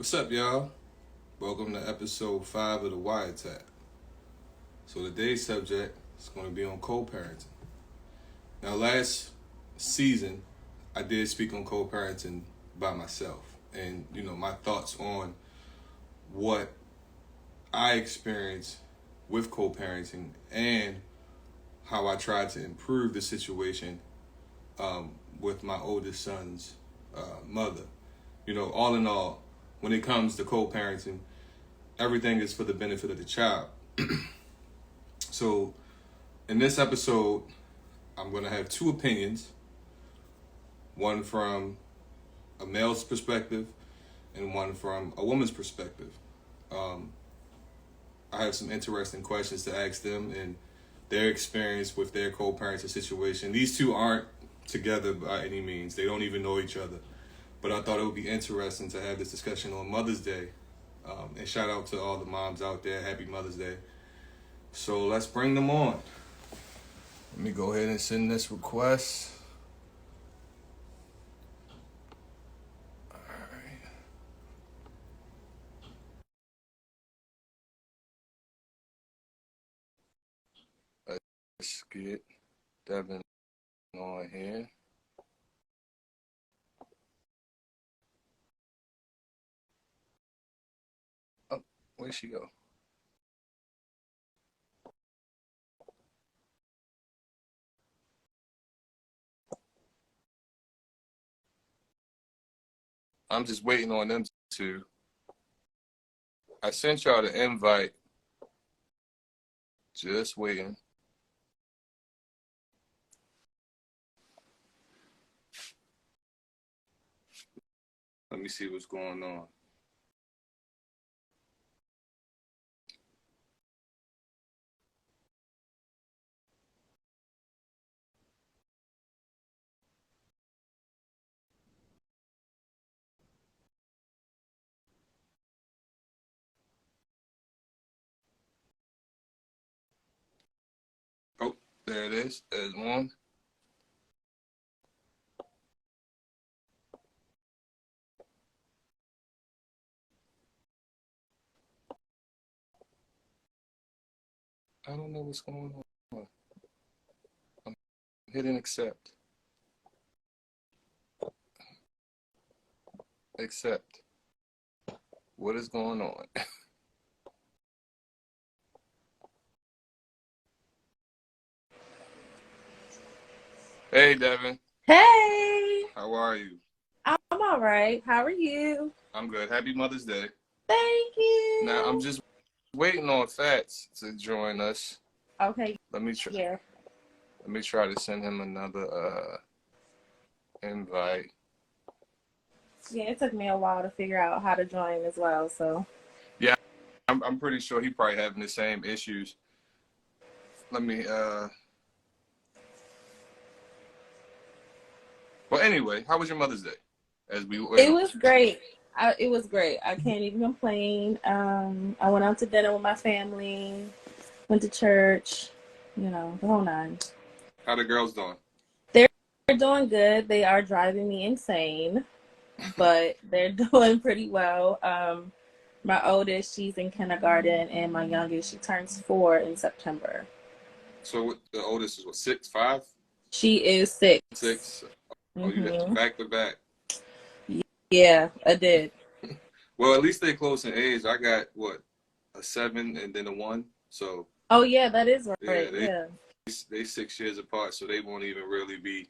What's up, y'all? Welcome to Episode 5 of the Wiretap. So today's subject is going to be on co-parenting. Now, last season, I did speak on co-parenting by myself, and my thoughts on what I experienced with co-parenting and how I tried to improve the situation with my oldest son's mother. All in all, when it comes to co-parenting, everything is for the benefit of the child. So, in this episode, I'm going to have two opinions, one from a male's perspective and one from a woman's perspective. I have some interesting questions to ask them and their experience with their co-parenting situation. These two aren't together by any means. They don't even know each other. But I thought it would be interesting to have this discussion on Mother's Day. And shout out to all the moms out there. Happy Mother's Day. So let's bring them on. Let me go ahead and send this request. All right. Let's get Devin on here. Oh, where'd she go? I'm just waiting on them to. I sent y'all the invite. Just waiting. Let me see what's going on. Oh, there it is. There's one. I don't know what's going on. I'm hitting accept. Accept. What is going on? Hey, Devin. Hey, How are you? I'm all right. How are you? I'm good. Happy Mother's Day. Thank you. Now, I'm just waiting on Fats to join us. Okay, Let me try. yeah. Let me try to send him another invite. Yeah, it took me a while to figure out how to join as well, so. Yeah, I'm pretty sure he probably having the same issues. Let me Well, anyway, how was your Mother's Day? As we wait It on. was great. It was great. I can't even complain. I went out to dinner with my family, went to church, the whole nine. How the girls doing? They're doing good. They are driving me insane, but they're doing pretty well. My oldest, she's in kindergarten, and my youngest, she turns 4 in September. So the oldest is what, 6, 5? She is 6. 6. Oh, you got Mm-hmm. back to back. Yeah, I did. Well, at least they close in age. I got what, a 7 and then a 1. So Oh, yeah, that is yeah, right. Yeah. they 6 years apart, so they won't even really be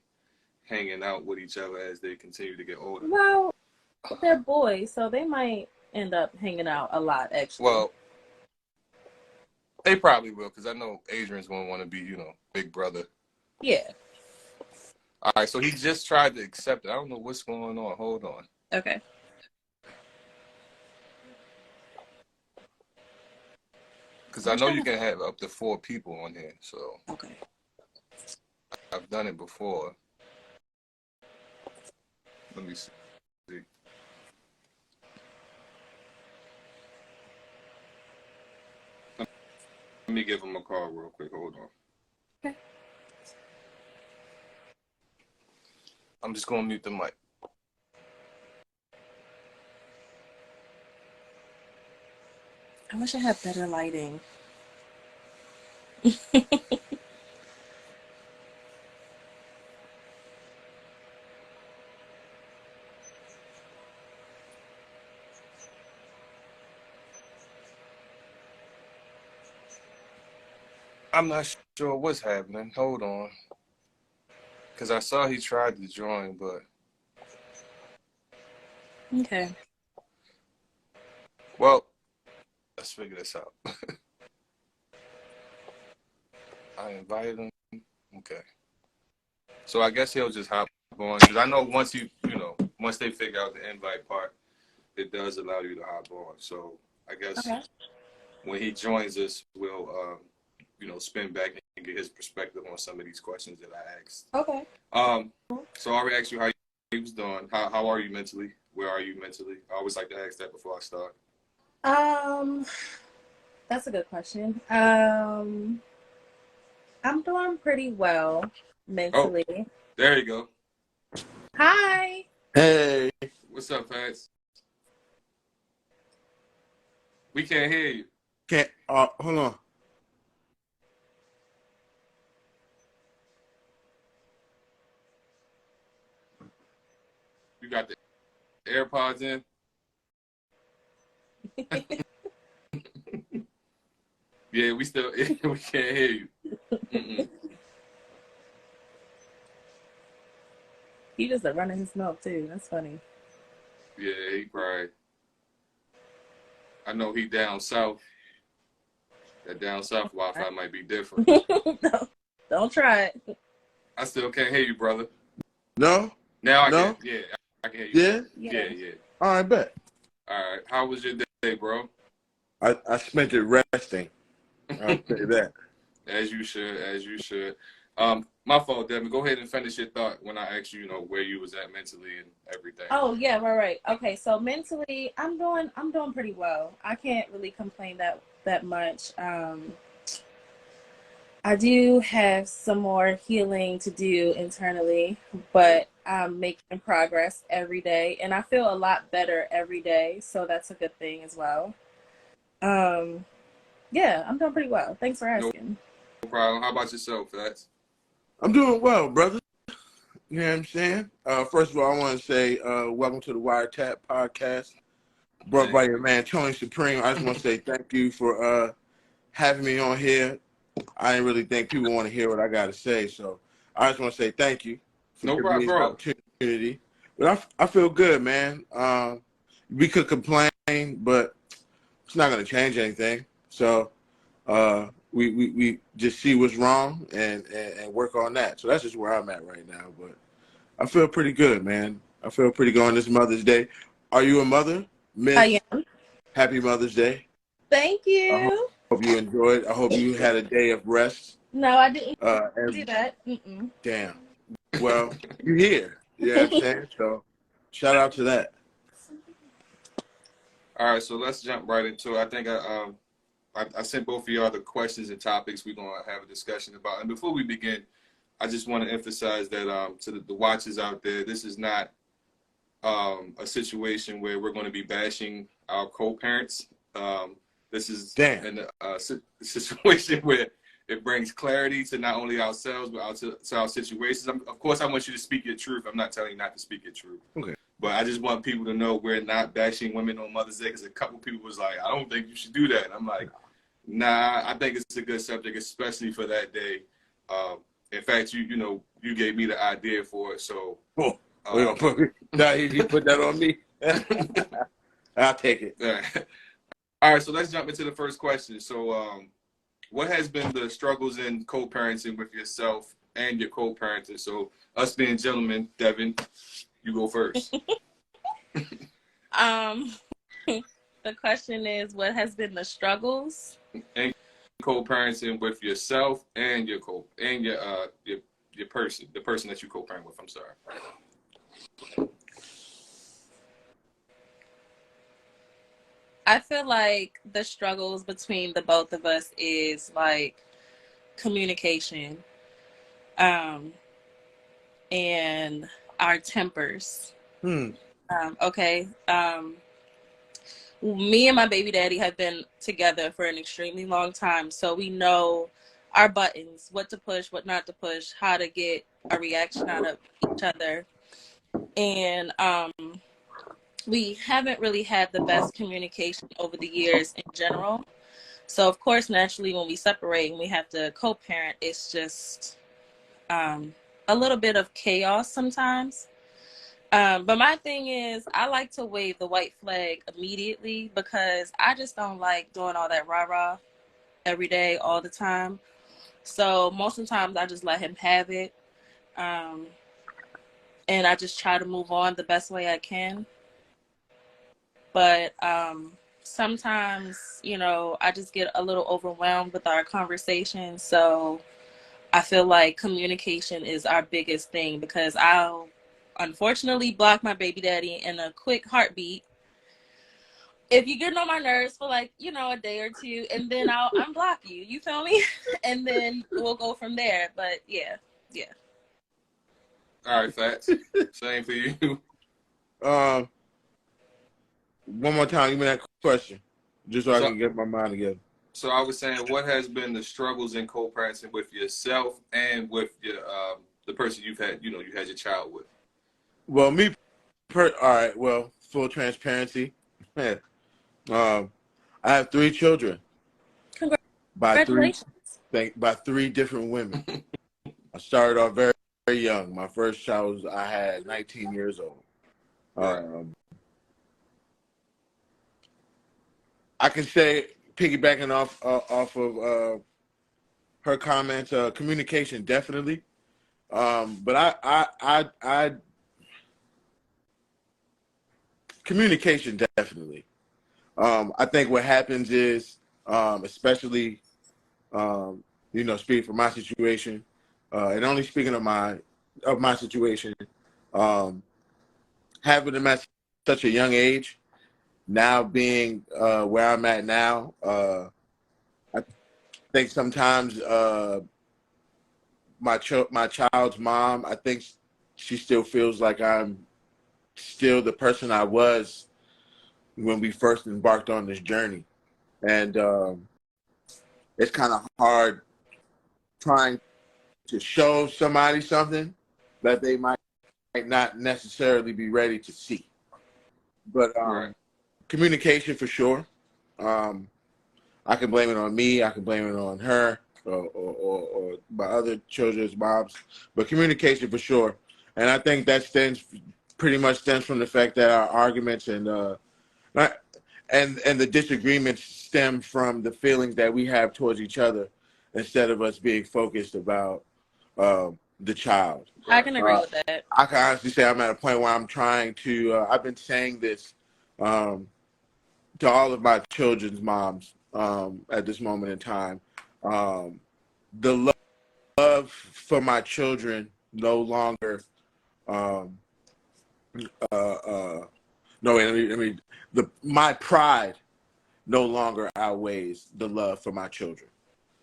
hanging out with each other as they continue to get older. Well, they're boys, so they might end up hanging out a lot, actually. Well, they probably will, because I know Adrian's going to want to be, big brother. Yeah. All right, so he just tried to accept it. I don't know what's going on. Hold on. Okay. Because I know you can have up to 4 people on here, so. Okay. I've done it before. Let me see. Let me give him a call real quick. Hold on. Okay. I'm just going to mute the mic. I wish I had better lighting. I'm not sure what's happening. Hold on. Because I saw he tried to join, but... Okay. Well, let's figure this out. I invited him. Okay. So I guess he'll just hop on. Because I know once once they figure out the invite part, it does allow you to hop on. So I guess Okay. when he joins us, we'll, spin back and get his perspective on some of these questions that I asked. Okay. So I already asked you how you was doing. How are you mentally? Where are you mentally? I always like to ask that before I start. That's a good question. I'm doing pretty well Oh, mentally. there you go. Hi. Hey. What's up, Fats? We can't hear you. Can't. Hold on. You got the AirPods in? Yeah, we can't hear you. Mm-mm. He just a running his mouth too. That's funny. Yeah, he probably. I know he down south. That down south Wi-Fi might be different. No, don't try it. I still can't hear you, brother. No. Now I can. No. Yeah, I can hear you. Yeah. Yeah, yeah. All right, bet. All right. How was your day, bro? I spent it resting. I'll say that. As you should. As you should. My fault, Devin. Go ahead and finish your thought when I asked you, where you was at mentally and everything. Oh yeah, right. Okay, so mentally, I'm doing pretty well. I can't really complain that much. I do have some more healing to do internally, but I'm making progress every day, and I feel a lot better every day. So that's a good thing as well. Yeah, I'm doing pretty well. Thanks for asking. No problem. How about yourself, Fats? I'm doing well, brother. You know what I'm saying? First of all, I want to say welcome to the Wiretap podcast, brought by your man Tony Supreme. I just want to say thank you for having me on here. I didn't really think people want to hear what I got to say, so I just want to say thank you for No giving problem, me the bro. opportunity. But I feel good, man. We could complain, but it's not going to change anything. So we just see what's wrong and work on that. So that's just where I'm at right now. But I feel pretty good, man. I feel pretty good on this Mother's Day. Are you a mother, Miss? I am. Happy Mother's Day. Thank I you. hope you enjoyed. I hope you had a day of rest. No, I didn't do And that. Mm-mm. damn. Well, you're here. You know what I'm saying? So shout out to that. All right, so let's jump right into it. I think I sent both of y'all the questions and topics we're gonna have a discussion about. And before we begin, I just want to emphasize that to the watchers out there, this is not a situation where we're going to be bashing our co-parents. This is a situation where it brings clarity to not only ourselves but to our situations. Of course, I want you to speak your truth. I'm not telling you not to speak your truth. Okay. But I just want people to know we're not bashing women on Mother's Day, because a couple people was like, I don't think you should do that. And I'm like, nah, I think it's a good subject, especially for that day. In fact, you gave me the idea for it, so. He put that on me. I'll take it. All right, so let's jump into the first question. So, what has been the struggles in co-parenting with yourself and your co-parenting? So, us being gentlemen, Devin, you go first. The question is, what has been the struggles? And co-parenting with yourself and your person, the person that you co-parent with. I'm sorry. I feel like the struggles between the both of us is like communication, and our tempers. Okay. me and my baby daddy have been together for an extremely long time, so we know our buttons, what to push, what not to push, how to get a reaction out of each other. And we haven't really had the best communication over the years in general. So of course, naturally, when we separate and we have to co-parent, it's just a little bit of chaos sometimes. But my thing is, I like to wave the white flag immediately because I just don't like doing all that rah-rah every day, all the time. So most of the times I just let him have it. Um, and I just try to move on the best way I can. But sometimes, I just get a little overwhelmed with our conversation. So I feel like communication is our biggest thing because I'll unfortunately block my baby daddy in a quick heartbeat if you get on my nerves for like, a day or two, and then I'll unblock you. You feel me? And then we'll go from there. But yeah. All right, facts. Same for you. One more time, give me that question, just so I So, can get my mind together. so I was saying, what has been the struggles in co-parenting with yourself and with your the person you had your child with? Well, all right. Well, full transparency. I have 3 children by three Congratulations. by 3 different women. I started off very, very young. My first child I had 19 years old. Right. I can say, piggybacking off of her comments, communication definitely. But I communication definitely. I think what happens is, especially, speaking from my situation, and only speaking of my situation, having them at such a young age, now being where I'm at now, I think sometimes my child's mom, I think she still feels like I'm still the person I was when we first embarked on this journey, and it's kind of hard trying to show somebody something that they might not necessarily be ready to see. But Right. communication for sure. I can blame it on me. I can blame it on her or my other children's moms. But communication for sure. And I think that pretty much stems from the fact that our arguments and the disagreements stem from the feelings that we have towards each other instead of us being focused about the child. I can agree with that. I can honestly say I'm at a point where I'm trying to. I've been saying this to all of my children's moms at this moment in time. The love for my children no longer. Um, no, wait, my pride no longer outweighs the love for my children.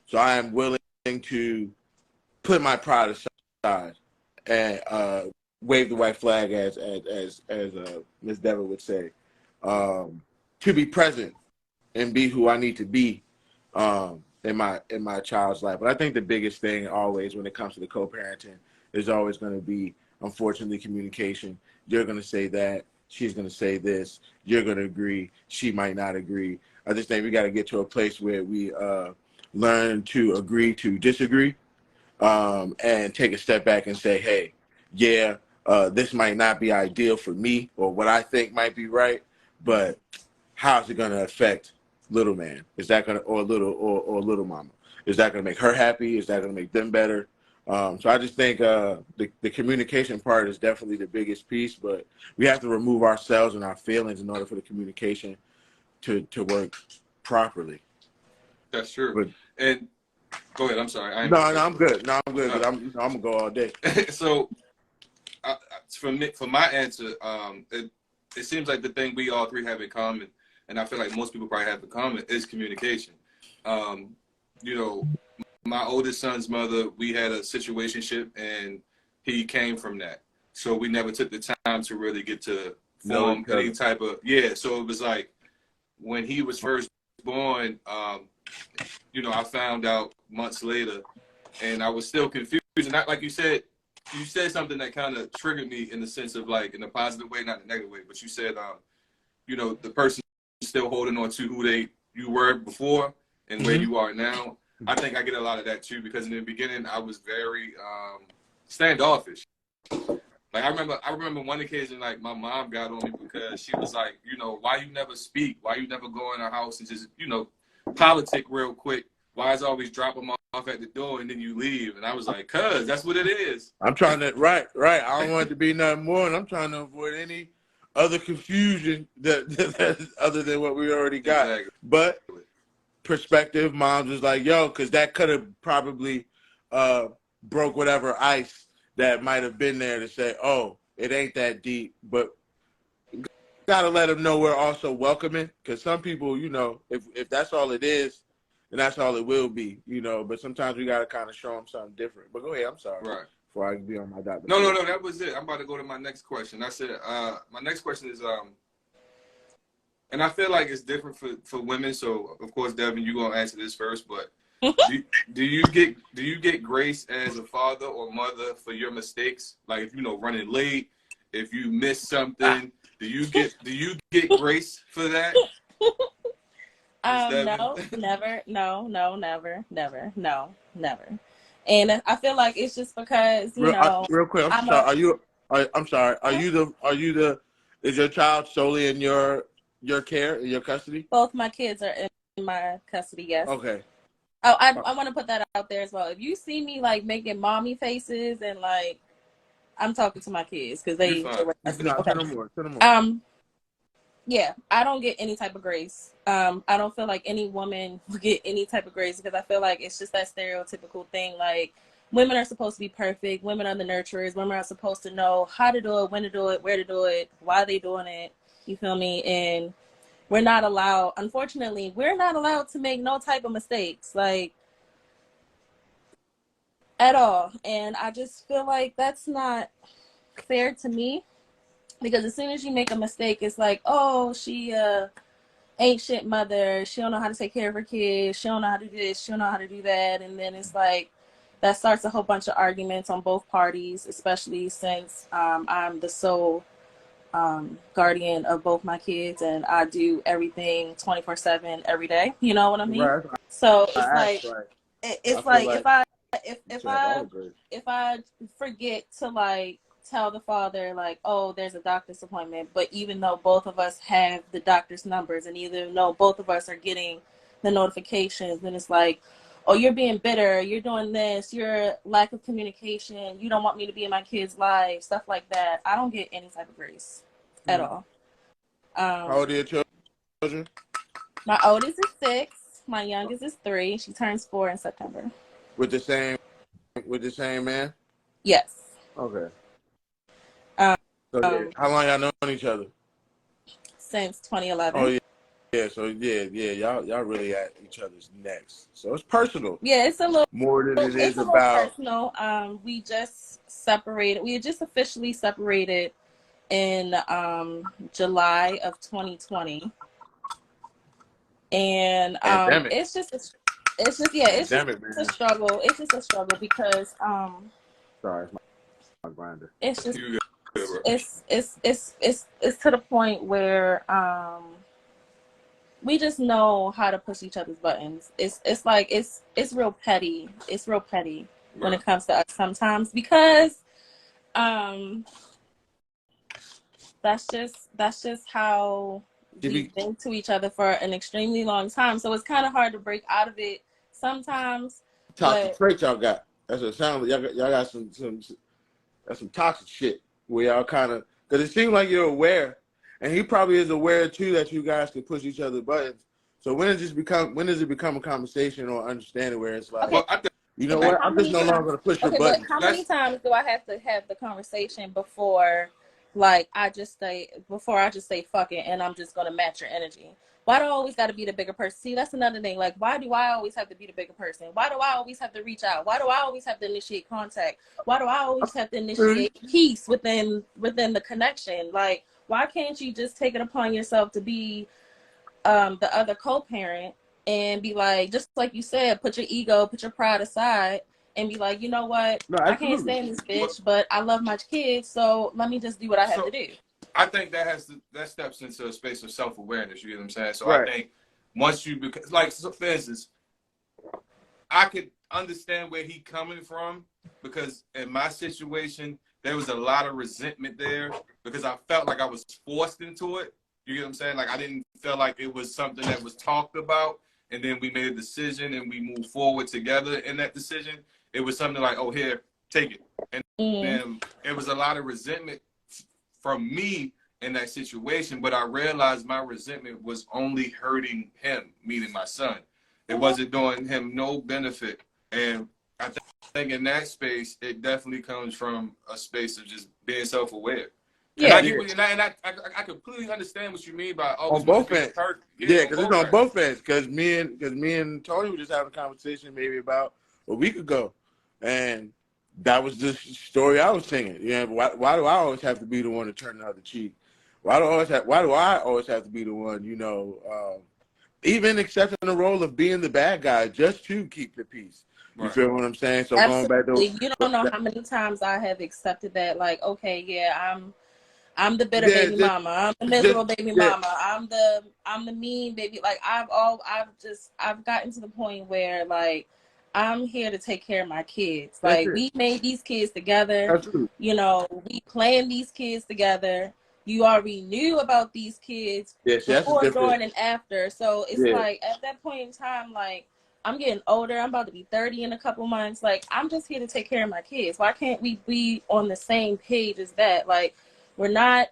So I am willing to put my pride aside and wave the white flag, as Ms. Devon would say, to be present and be who I need to be in my child's life. But I think the biggest thing always when it comes to the co-parenting is always going to be, unfortunately, communication. You're going to say that. She's going to say this. You're going to agree. She might not agree. I just think we got to get to a place where we learn to agree to disagree and take a step back and say, hey, yeah, this might not be ideal for me or what I think might be right, but how's it going to affect little man? Is that going to, or little mama? Is that going to make her happy? Is that going to make them better? So I just think the communication part is definitely the biggest piece, but we have to remove ourselves and our feelings in order for the communication to work properly. That's true. But, And go ahead. I'm sorry. no, I'm good. No, I'm good. I'm gonna go all day. So, for my answer, it seems like the thing we all 3 have in common, and I feel like most people probably have in common, is communication. My oldest son's mother, we had a situationship, and he came from that. So we never took the time to really get to form any type of, so it was like, when he was first born, you know, I found out months later, and I was still confused. And not like you said something that kind of triggered me in the sense of like in a positive way, not in a negative way. But you said, you know, the person still holding on to who you were before and where you are now. I think I get a lot of that too, because in the beginning I was very standoffish. Like I remember one occasion, like my mom got on me because she was like, you know, why you never speak? Why you never go in our house and just, you know, politic real quick? Why is always drop them off at the door and then you leave? And I was like, cuz that's what it is. I'm trying to right. I don't want it to be nothing more, and I'm trying to avoid any other confusion that other than what we already got. Exactly. But perspective, mom's was like, yo, because that could have probably broke whatever ice that might have been there to say, oh, it ain't that deep. But gotta let them know we're also welcoming, because some people, you know, if that's all it is, then that's all it will be, you know. But sometimes we gotta kind of show them something different. But go ahead, I'm sorry. Right. Before I be on my doctor. No, that was it. I'm about to go to my next question. I said, my next question is, and I feel like it's different for women. So of course, Devin, you gonna answer this first. But do you get grace as a father or mother for your mistakes? Like if you know running late, if you miss something, do you get grace for that? No, never. No, never. Never. And I feel like it's just because, you know, real quick, I'm sorry. I'm sorry. Are you the? Is your child solely in your care, in your custody? Both my kids are in my custody. Yes. Okay. Oh, I want to put that out there as well. If you see me like making mommy faces and like, I'm talking to my kids because they custody. Okay. Tell them more. Yeah, I don't get any type of grace. I don't feel like any woman will get any type of grace, because I feel like it's just that stereotypical thing. Like, women are supposed to be perfect. Women are the nurturers. Women are supposed to know how to do it, when to do it, where to do it, why they doing it. You feel me? And we're not allowed, unfortunately, we're not allowed to make no type of mistakes, like, at all. And I just feel like that's not fair to me, because as soon as you make a mistake, it's like, oh, she ain't shit mother. She don't know how to take care of her kids. She don't know how to do this. She don't know how to do that. And then it's like, that starts a whole bunch of arguments on both parties, especially since I'm the sole guardian of both my kids, and I do everything 24/7 every day. You know what I mean? Right. So it's like, Right. it's like if I forget to like tell the father like, oh, there's a doctor's appointment, but even though both of us have the doctor's numbers, and even though both of us are getting the notifications, then it's like, oh, you're being bitter, you're doing this, you're lack of communication, you don't want me to be in my kids' life, stuff like that. I don't get any type of grace at all. How old are your children? My oldest is 6, my youngest is 3. She turns 4 in September. With the same man? Yes. Okay. So how long y'all known each other? Since 2011. Oh yeah. So y'all really at each other's necks. So it's personal. Yeah, it's a little more than it is about personal. We just separated. We just officially separated in July of 2020, and it's just a struggle. It's just a struggle because sorry, it's my grinder. It's just it's to the point where we just know how to push each other's buttons. It's like it's real petty. It's real petty when it comes to us sometimes, because that's just how we've been to each other for an extremely long time. So it's kind of hard to break out of it sometimes. Toxic traits y'all got. That's what it sounds like. Y'all got some toxic shit where y'all kind of, because it seems like you're aware, and he probably is aware too that you guys can push each other's buttons. So when does it become a conversation or understanding where it's like, you know what, I'm just no longer going to push your buttons. But how many times do I have to have the conversation before, like, I just say fuck it and I'm just going to match your energy? Why do I always got to be the bigger person? See, that's another thing. Like, why do I always have to be the bigger person? Why do I always have to reach out? Why do I always have to initiate contact? Why do I always have to initiate peace within the connection? Like, why can't you just take it upon yourself to be the other co-parent and be like, just like you said, put your ego, put your pride aside, and be like, you know what? No, I can't absolutely. stand this bitch, but I love my kids, so let me just do what I have to do. I think that steps into a space of self-awareness. You get what I'm saying? So Right. I think once you like, so for instance, I could understand where he coming from, because in my situation there was a lot of resentment there because I felt like I was forced into it. You get what I'm saying? Like I didn't feel like it was something that was talked about and then we made a decision and we moved forward together in that decision. It was something like, oh, here, take it. And then it was a lot of resentment from me in that situation, but I realized my resentment was only hurting him, meaning my son. It wasn't doing him no benefit. And I think in that space, it definitely comes from a space of just being self-aware. And Yeah. I get what, I completely understand what you mean by always On both being ends. perfect. Yeah, because it's on both ends. Because me and Tony were just having a conversation maybe about a week ago, and that was the story I was singing. Yeah, why do I always have to be the one to turn the other cheek? Why do I always have to be the one? Even accepting the role of being the bad guy just to keep the peace. You feel what I'm saying? So Absolutely. going back to You don't know how many times I have accepted that, like, okay, yeah, I'm the bitter baby mama. I'm the miserable baby mama. I'm the mean baby. Like I've gotten to the point where like I'm here to take care of my kids. Like we made these kids together. Absolutely. You know, we planned these kids together. You already knew about these kids before, during, and after. So it's like at that point in time, like I'm getting older. I'm about to be 30 in a couple months. Like I'm just here to take care of my kids. Why can't we be on the same page as that? Like we're not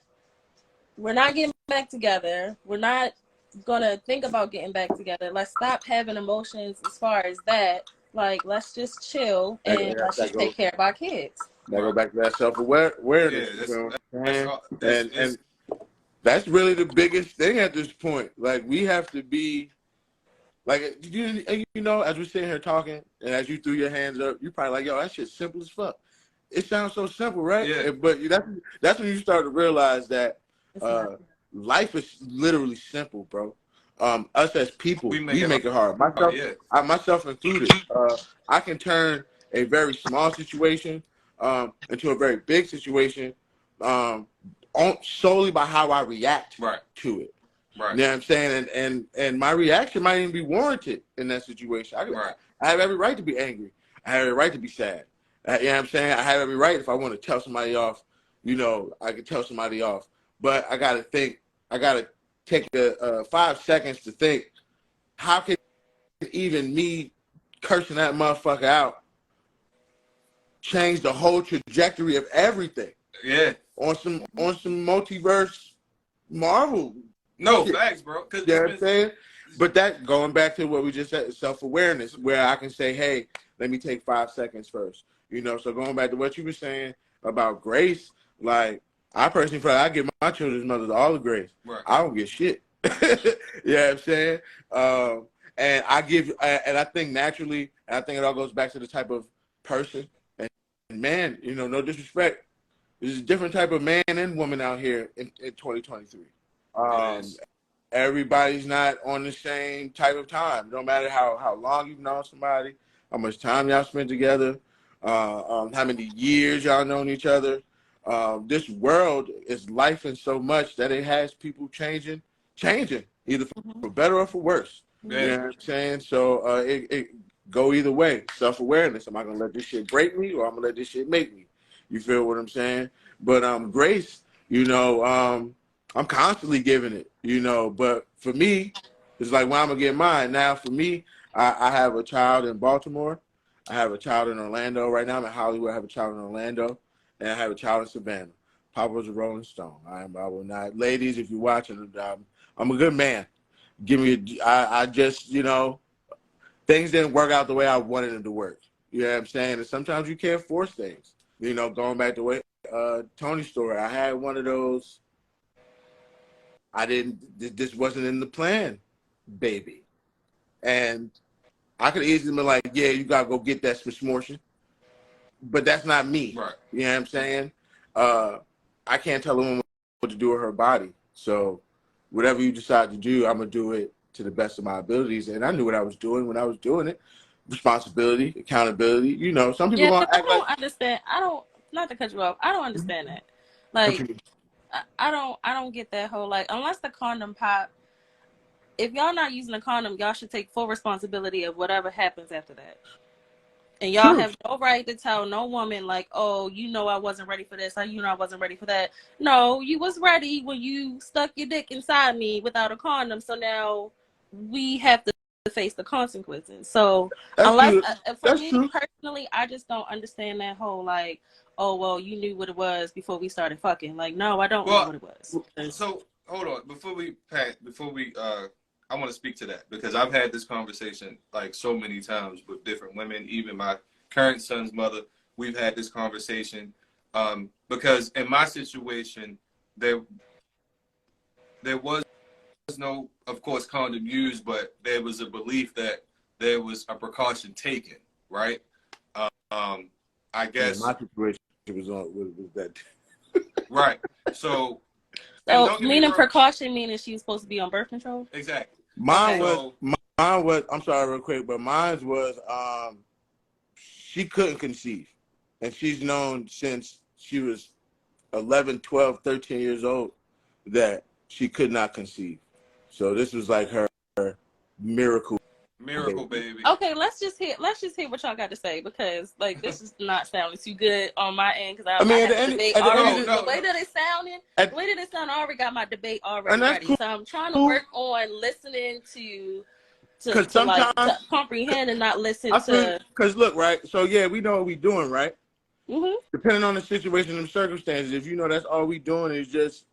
getting back together. We're not gonna think about getting back together. Let's stop having emotions as far as that. Like, let's just chill and let's just take care of our kids. That go back to that self-awareness. Yeah, and that's really the biggest thing at this point. Like we have to be like as we're sitting here talking, and as you threw your hands up, you're probably like, yo, that shit's simple as fuck. It sounds so simple, right? Yeah. But that's when you start to realize that life is literally simple, bro. Us as people, we make it hard. Myself included. I can turn a very small situation into a very big situation solely by how I react to it. Right. You know what I'm saying? And my reaction might even be warranted in that situation. I have every right to be angry. I have every right to be sad. You know what I'm saying? I have every right if I want to tell somebody off, I can tell somebody off. But I got to think, I got to take 5 seconds to think, how can even me cursing that motherfucker out change the whole trajectory of everything? Yeah. On some multiverse Marvel. No, facts, bro. You know what I'm saying? But that, going back to what we just said, self-awareness, where I can say, hey, let me take 5 seconds first. So going back to what you were saying about grace, like, I personally feel like I give my children's mothers all the grace. Right. I don't get shit. You know what I'm saying? And I think naturally, and I think it all goes back to the type of person and man, no disrespect. There's a different type of man and woman out here in 2023. Everybody's not on the same type of time. No matter how long you've known somebody, how much time y'all spent together, how many years y'all known each other. This world is life in so much that it has people changing, either for better or for worse. Yeah. You know what I'm saying? So it go either way. Self-awareness. Am I gonna let this shit break me, or I'm gonna let this shit make me? You feel what I'm saying? But grace, I'm constantly giving it, but for me, it's like when I'm gonna get mine. Now for me, I have a child in Baltimore. I have a child in Orlando. Right now I'm in Hollywood. I have a child in Orlando, and I have a child in Savannah. Papa's a Rolling Stone. I will not, ladies, if you're watching, I'm a good man. I just, things didn't work out the way I wanted them to work. You know what I'm saying? And sometimes you can't force things. Going back to what Tony's story, I had one of those. This wasn't in the plan, baby. And I could easily be like, yeah, you gotta go get that smortion. But that's not me. Right. You know what I'm saying? I can't tell a woman what to do with her body. So whatever you decide to do, I'm gonna do it to the best of my abilities. And I knew what I was doing when I was doing it. Responsibility, accountability. You know, some people Yeah, gonna because I act like. don't understand. I don't, not to cut you off. I don't understand that. Like, I don't get that whole like unless the condom pop. If y'all not using a condom, y'all should take full responsibility of whatever happens after that. And y'all True. have no right to tell no woman like, oh, you know I wasn't ready for this, or you know I wasn't ready for that. No, you was ready when you stuck your dick inside me without a condom. So now we have to face the consequences. So That's unless true. for That's me true. personally, I just don't understand that whole like, oh well, you knew what it was before we started fucking. Like, no, I don't know what it was. So hold on I want to speak to that because I've had this conversation like so many times with different women, even my current son's mother. We've had this conversation because in my situation, there was no, of course, condom used, but there was a belief that there was a precaution taken, right? I Man, guess my situation was that. right. So, and So don't get me meaning wrong, precaution meaning she's supposed to be on birth control. exactly. Mine Okay. was So, mine was. I'm sorry, real quick, but mine was. She couldn't conceive, and she's known since she was 11, 12, 13 years old that she could not conceive. So this was like her miracle miracle baby. baby. Okay, let's just hear what y'all got to say because like this is not sounding too good on my end because I I mean, have a debate at the end already. of No, The way that it's sounding, at, the way that it sounded, I already got my debate and already that's ready. So I'm trying to cool work on listening to because like to sometimes comprehend and not listen I feel to. because look, right. So yeah, we know what we're doing, right. Mhm. Depending on the situation and circumstances, if you know that's all we doing is just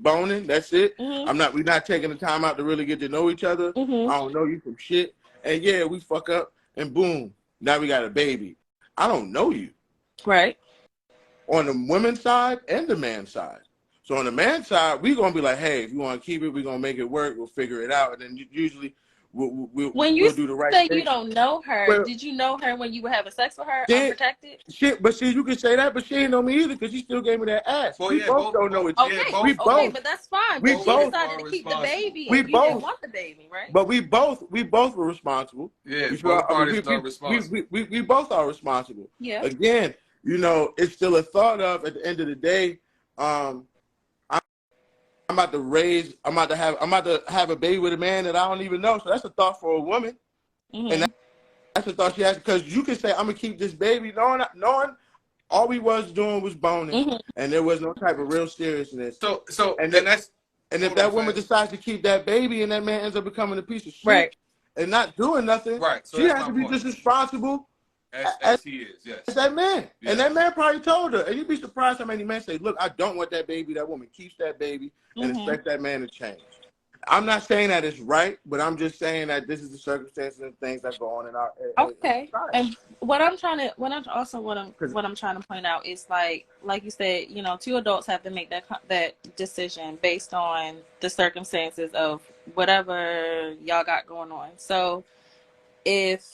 boning, that's it. Mhm. We're not taking the time out to really get to know each other. Mhm. I don't know you from shit. And yeah, we fuck up and boom, now we got a baby. I don't know you. Right. On the women's side and the man's side. So on the man's side, we're gonna be like, hey, if you want to keep it, we're gonna make it work. We'll figure it out. And then usually When you we'll do the right say you thing. don't know her, Well, did you know her when you were having sex with her then unprotected? shit, but see, you can say that, but she ain't know me either because she still gave me that ass. Well, We yeah, both don't know each other. Okay, We okay, both, but that's fine. we But she both, decided are to keep the responsible. baby, we and you didn't both, want the baby, right? but we both were responsible. Yeah, You feel? both I mean, parties are responsible. we both are responsible. Yeah. Again, you know, it's still a thought of at the end of the day. Um, I'm about to raise. I'm about to have a baby with a man that I don't even know. So that's a thought for a woman, and Mhm. that's a thought she has because you can say I'm gonna keep this baby, knowing all we was doing was boning, Mhm. and there was no type of real seriousness. So, And and if that's and if hold on, that woman fast. decides to keep that baby, and that man ends up becoming a piece of shit Right. and not doing nothing, Right. So she that's has my to be point. just responsible As he is, as yes, that man. And that yes. man probably told her. And you'd be surprised how many men say, "Look, I don't want that baby." That woman keeps that baby and Mhm. expect that man to change. I'm not saying that it's right, but I'm just saying that this is the circumstances and things that go on in our in Okay. society. And Because what I'm trying to point out is like you said, you know, two adults have to make that decision based on the circumstances of whatever y'all got going on. So if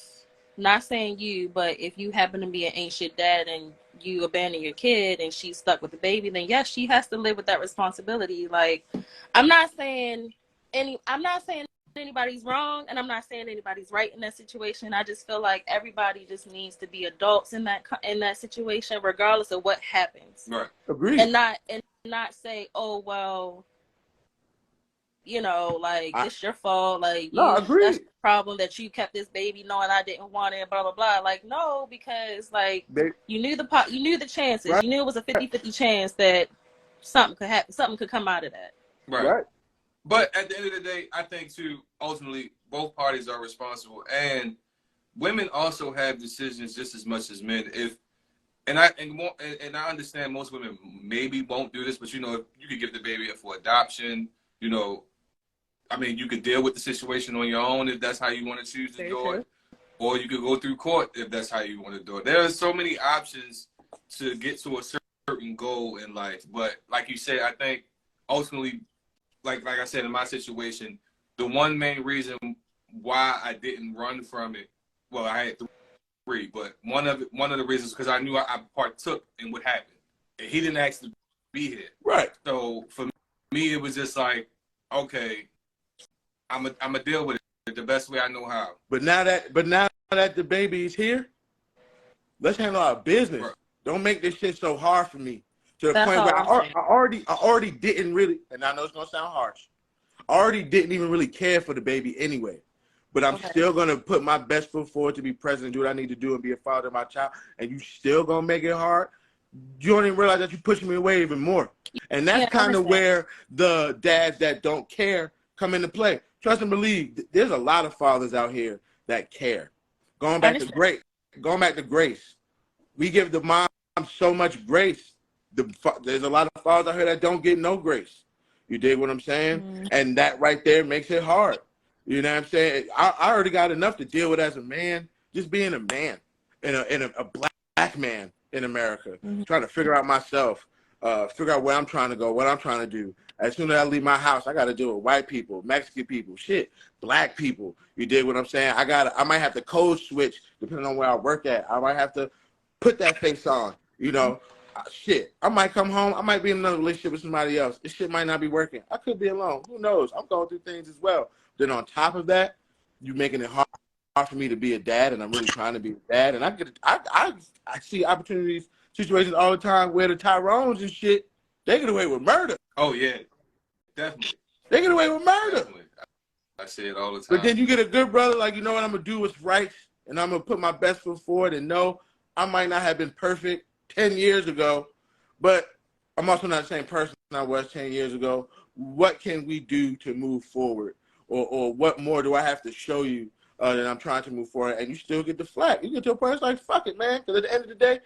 not saying you, but if you happen to be an ancient dad and you abandon your kid and she's stuck with the baby, then yes, she has to live with that responsibility. Like, I'm not saying I'm not saying anybody's wrong, and I'm not saying anybody's right in that situation. I just feel like everybody just needs to be adults in that situation, regardless of what happens, Right. agreed. and not say, oh well, you know, like I this your fault, like no, that's agreed. your problem that you kept this baby knowing I didn't want it, blah blah blah. Like no, because like They, you knew the chances, right, you knew it was a 50-50 chance that something could happen, something could come out of that. Right. right. But at the end of the day, I think too, ultimately, both parties are responsible, and women also have decisions just as much as men. If and I understand most women maybe won't do this, but you know, you could give the baby up for adoption. You know, I mean, you could deal with the situation on your own if that's how you want to choose to Very do true. it, or you could go through court if that's how you want to do it. There are so many options to get to a certain goal in life. But like you said, I think ultimately, like I said in my situation, the one main reason why I didn't run from it, well, I had three, but one of the reasons because I knew I partook in what happened. And he didn't ask to be here. Right. So for me, it was just like okay, I'm a deal with it the best way I know how. But now that the baby is here, let's handle our business. Right. Don't make this shit so hard for me to the That's point all where I'm saying. I already didn't really, and I know it's gonna sound harsh. I already didn't even really care for the baby anyway. But I'm Okay. still gonna put my best foot forward to be present, do what I need to do, and be a father of my child. And you still gonna make it hard? You don't even realize that you're pushing me away even more. And that's Yeah, I kind of understand. where the dads that don't care come into play. Trust and believe. There's a lot of fathers out here that care. Going back to grace. We give the mom so much grace. There's a lot of fathers out here that don't get no grace. You dig what I'm saying? Mm. And that right there makes it hard. You know what I'm saying? I already got enough to deal with as a man, just being a man and a black man in America, Mm-hmm. trying to figure out myself, figure out where I'm trying to go, what I'm trying to do. As soon as I leave my house, I got to deal with white people, Mexican people, shit, black people. You dig what I'm saying? I might have to code switch depending on where I work at. I might have to put that face on, you know. Shit, I might come home. I might be in another relationship with somebody else. This shit might not be working. I could be alone. Who knows? I'm going through things as well. Then on top of that, you making it hard for me to be a dad, and I'm really trying to be a dad. And I see opportunities, situations all the time where the Tyrones and shit, they get away with murder. Oh yeah, definitely. They get away with murder. Definitely. I say it all the time. But then you get a good brother, like, you know what, I'm gonna do what's right, and I'm gonna put my best foot forward. And no, I might not have been perfect 10 years ago, but I'm also not the same person I was 10 years ago. What can we do to move forward? Or what more do I have to show you that I'm trying to move forward? And you still get the flack. You get to a point, it's like, fuck it, man. Because at the end of the day,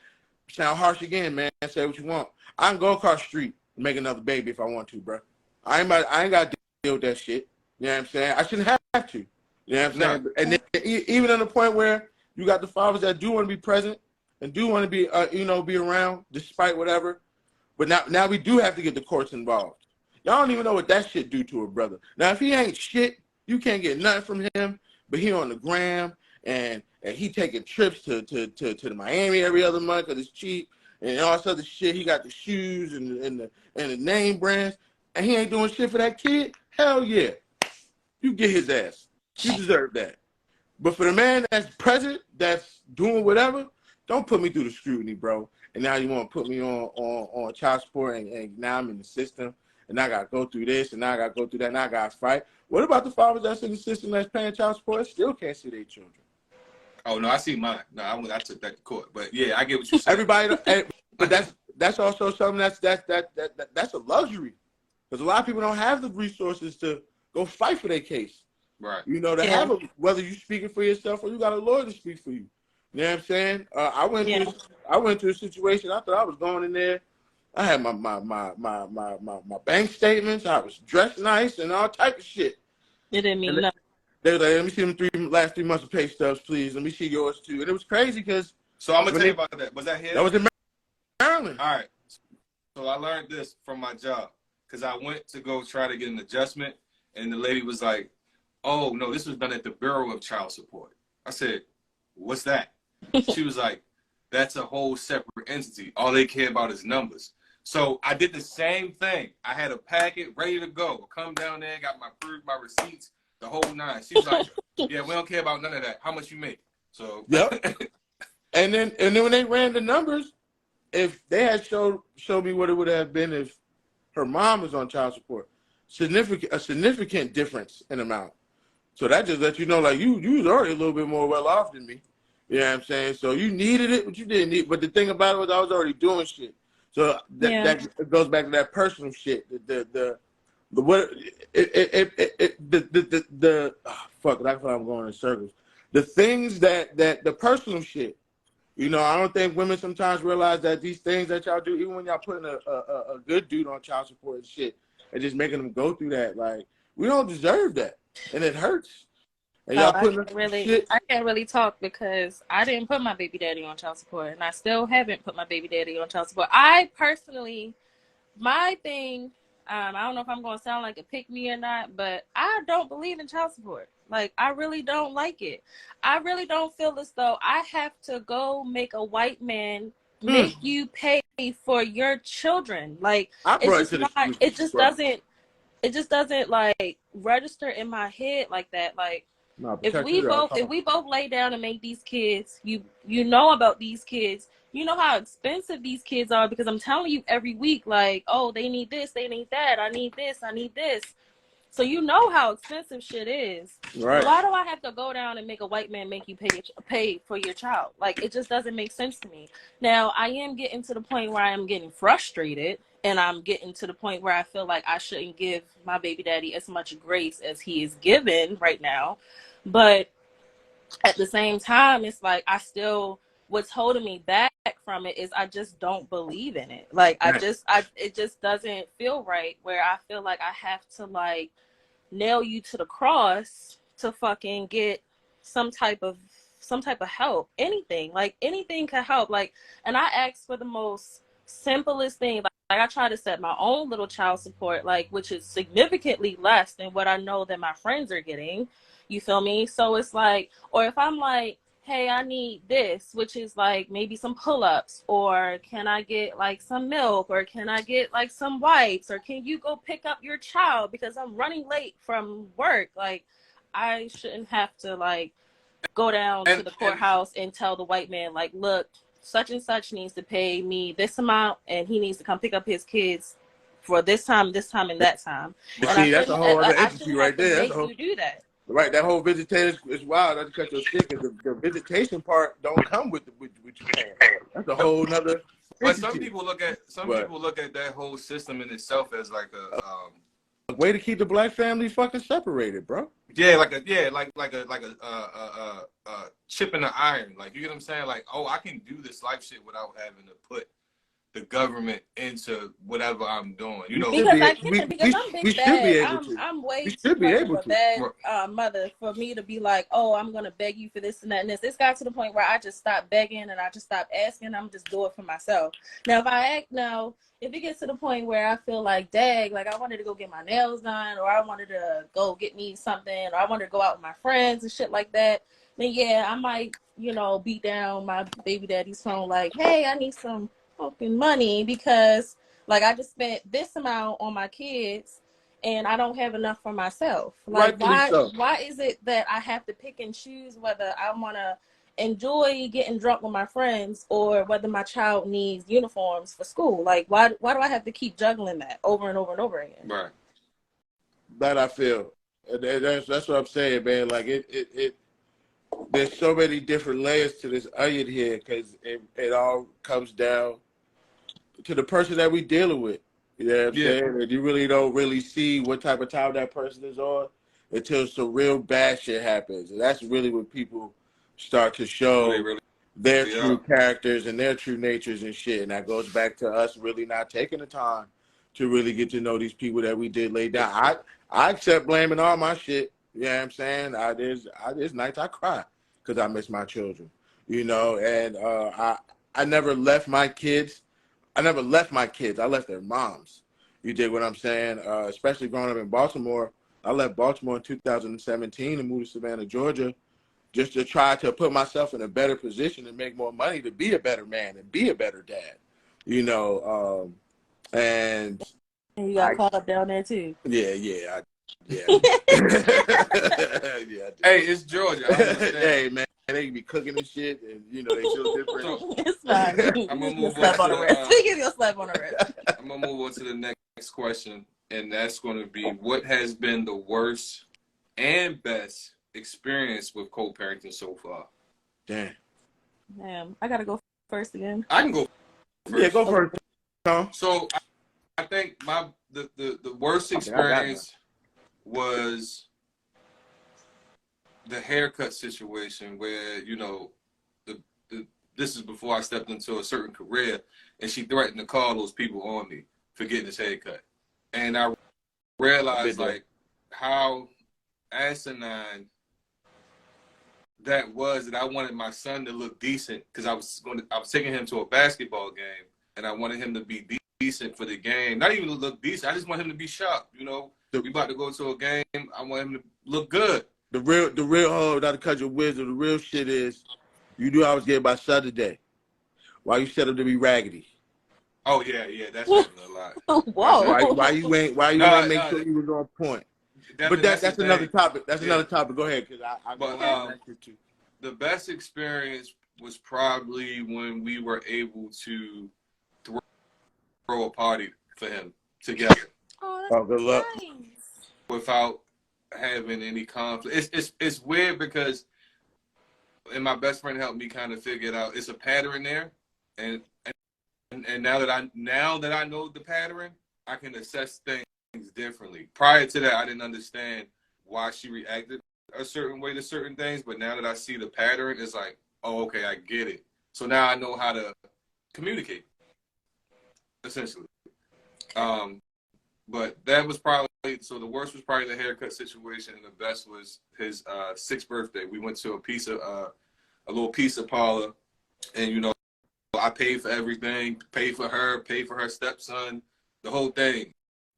sound harsh again, man. Say what you want. I can go across the street and make another baby if I want to, bro. I ain't got to deal with that shit. You know what I'm saying? I shouldn't have to. You know what I'm saying? And then, even on the point where you got the fathers that do want to be present and do want to be, be around despite whatever. But now we do have to get the courts involved. Y'all don't even know what that shit do to a brother. Now, if he ain't shit, you can't get nothing from him. But he on the gram and he taking trips to the Miami every other month because it's cheap and all this other shit. He got the shoes and the name brands, and he ain't doing shit for that kid. Hell yeah, you get his ass. You deserve that. But for the man that's present, that's doing whatever, don't put me through the scrutiny, bro. And now you want to put me on child support, and now I'm in the system, and I got to go through this, and now I got to go through that, and I got to fight. What about the fathers that's in the system that's paying child support still can't see their children? Oh no, I see mine. No, I took that to court. But yeah, I get what you said. Everybody, but that's also something that's a luxury, because a lot of people don't have the resources to go fight for their case. Right. You know, to have whether you speaking for yourself or you got a lawyer to speak for you. You know what I'm saying? I went to a situation. I thought I was going in there. I had my bank statements. I was dressed nice and all type of shit. It didn't mean nothing. They were like, "Let me see them last 3 months of pay stubs, please. Let me see yours too." And it was crazy because. So I'm gonna tell you about that. Was that here? That was in Maryland. All right. So I learned this from my job because I went to go try to get an adjustment, and the lady was like, "Oh no, this was done at the Bureau of Child Support." I said, "What's that?" She was like, "That's a whole separate entity. All they care about is numbers." So I did the same thing. I had a packet ready to go. Come down there, got my proof, my receipts, the whole nine. She was like, "Yeah, we don't care about none of that. How much you make?" So yep. And then when they ran the numbers, if they had showed me what it would have been if her mom was on child support, a significant difference in amount. So that just lets you know, like, you was already a little bit more well off than me. You know what I'm saying? So you needed it, but you didn't need. But the thing about it was I was already doing shit. So that goes back to that personal shit. Fuck, that's why I'm going in circles. The things that the personal shit. You know, I don't think women sometimes realize that these things that y'all do, even when y'all putting a good dude on child support and shit, and just making them go through that, like, we don't deserve that, and it hurts. And y'all I can't really talk because I didn't put my baby daddy on child support, and I still haven't put my baby daddy on child support. I personally, my thing, I don't know if I'm going to sound like a pick-me or not, but I don't believe in child support. Like, I really don't like it. I really don't feel as though I have to go make a white man make you pay for your children. Like, it just doesn't. it just doesn't like register in my head like that. Like, No, if protect we you at all both lay down and make these kids, you know about these kids, you know how expensive these kids are, because I'm telling you every week, like, oh, they need this, they need that, I need this, I need this. So you know how expensive shit is. right. Why do I have to go down and make a white man make you pay for your child? Like, it just doesn't make sense to me. Now, I am getting to the point where I am getting frustrated, and I'm getting to the point where I feel like I shouldn't give my baby daddy as much grace as he is given right now. But at the same time, it's like what's holding me back from it is I just don't believe in it. Like, it just doesn't feel right, where I feel like I have to like nail you to the cross to fucking get some type of help. Anything can help. Like, and I asked for the most simplest thing. Like I try to set my own little child support, like, which is significantly less than what I know that my friends are getting. You feel me? So it's like, or if I'm like, hey, I need this, which is like maybe some pull-ups, or can I get like some milk, or can I get like some wipes, or can you go pick up your child because I'm running late from work? Like, I shouldn't have to like go down to the courthouse and tell the white man, like, look, such and such needs to pay me this amount, and he needs to come pick up his kids for this time, and that time. But And see, that's a whole other I entity shouldn't right have to there. make you do that. Right, that whole visitation is wild. Not to cut your shit, because the visitation part don't come with what you paying. That's a whole nother. But some people look at that whole system in itself as like a way to keep the black family fucking separated, bro. Yeah, like a chip in the iron. Like, you get what I'm saying? Like, oh, I can do this life shit without having to put the government into whatever I'm doing. You know, because I can't, because I'm big bad. I'm way too much of a bad mother for me to be like, oh, I'm gonna beg you for this and that and this. It's got to the point where I just stopped begging and I just stopped asking. I'm just do it for myself. Now, if it gets to the point where I feel like, dang, like I wanted to go get my nails done, or I wanted to go get me something, or I wanted to go out with my friends and shit like that, then yeah, I might, beat down my baby daddy's phone like, hey, I need some fucking money because like I just spent this amount on my kids and I don't have enough for myself. Like, why is it that I have to pick and choose whether I want to enjoy getting drunk with my friends or whether my child needs uniforms for school? Like, why do I have to keep juggling that over and over and over again? Right. That I feel. That's what I'm saying, man. Like it there's so many different layers to this onion here, because it all comes down to the person that we dealing with. You know what I'm saying? And you really don't really see what type of time that person is on until some real bad shit happens. And that's really when people start to show their true characters and their true natures and shit. And that goes back to us really not taking the time to really get to know these people that we did lay down. I accept blaming all my shit. You know what I'm saying? There's nights I cry because I miss my children. And I never left my kids. I left their moms. You dig what I'm saying? Especially growing up in Baltimore. I left Baltimore in 2017 and moved to Savannah, Georgia, just to try to put myself in a better position and make more money to be a better man and be a better dad. And you got caught up down there too. Yeah. Yeah. Hey, it's Georgia. Hey, man, they be cooking and shit, and they feel different. It's fine. I'm gonna move on to give you a slap on the wrist. I'm gonna move on to the next question, and that's going to be, what has been the worst and best experience with co-parenting so far? Damn, I gotta go first again. I can go first. Yeah, go first. Tom. So I think the worst experience was the haircut situation, where this is before I stepped into a certain career, and she threatened to call those people on me for getting this haircut, and I realized like how asinine that was, that I wanted my son to look decent, because I was taking him to a basketball game, and I wanted him to be decent for the game. Not even to look decent. I just want him to be sharp. We about to go to a game. I want him to look good. The real, not to cut your wisdom, the real shit is, you knew I was getting my son today. Why you set him to be raggedy? Oh yeah, that's happened a lot. That's Whoa. happened. Why you No, ain't make no, sure you was on point? But that's the that's another thing. topic. That's Yeah, another topic. Go ahead, because I but want to ask you too. the best experience was probably when we were able to throw a party for him together Oh, Oh, good luck. that's nice. without having any conflict. It's weird because and my best friend helped me kind of figure it out. It's a pattern there, and and now that I know the pattern, I can assess things differently. Prior to that, I didn't understand why she reacted a certain way to certain things, but now that I see the pattern, it's like, oh, okay, I get it. So now I know how to communicate, essentially. Um, but that was probably so. The worst was probably the haircut situation, and the best was his 6th birthday. We went to a little pizza parlor, and I paid for everything, paid for her stepson, the whole thing.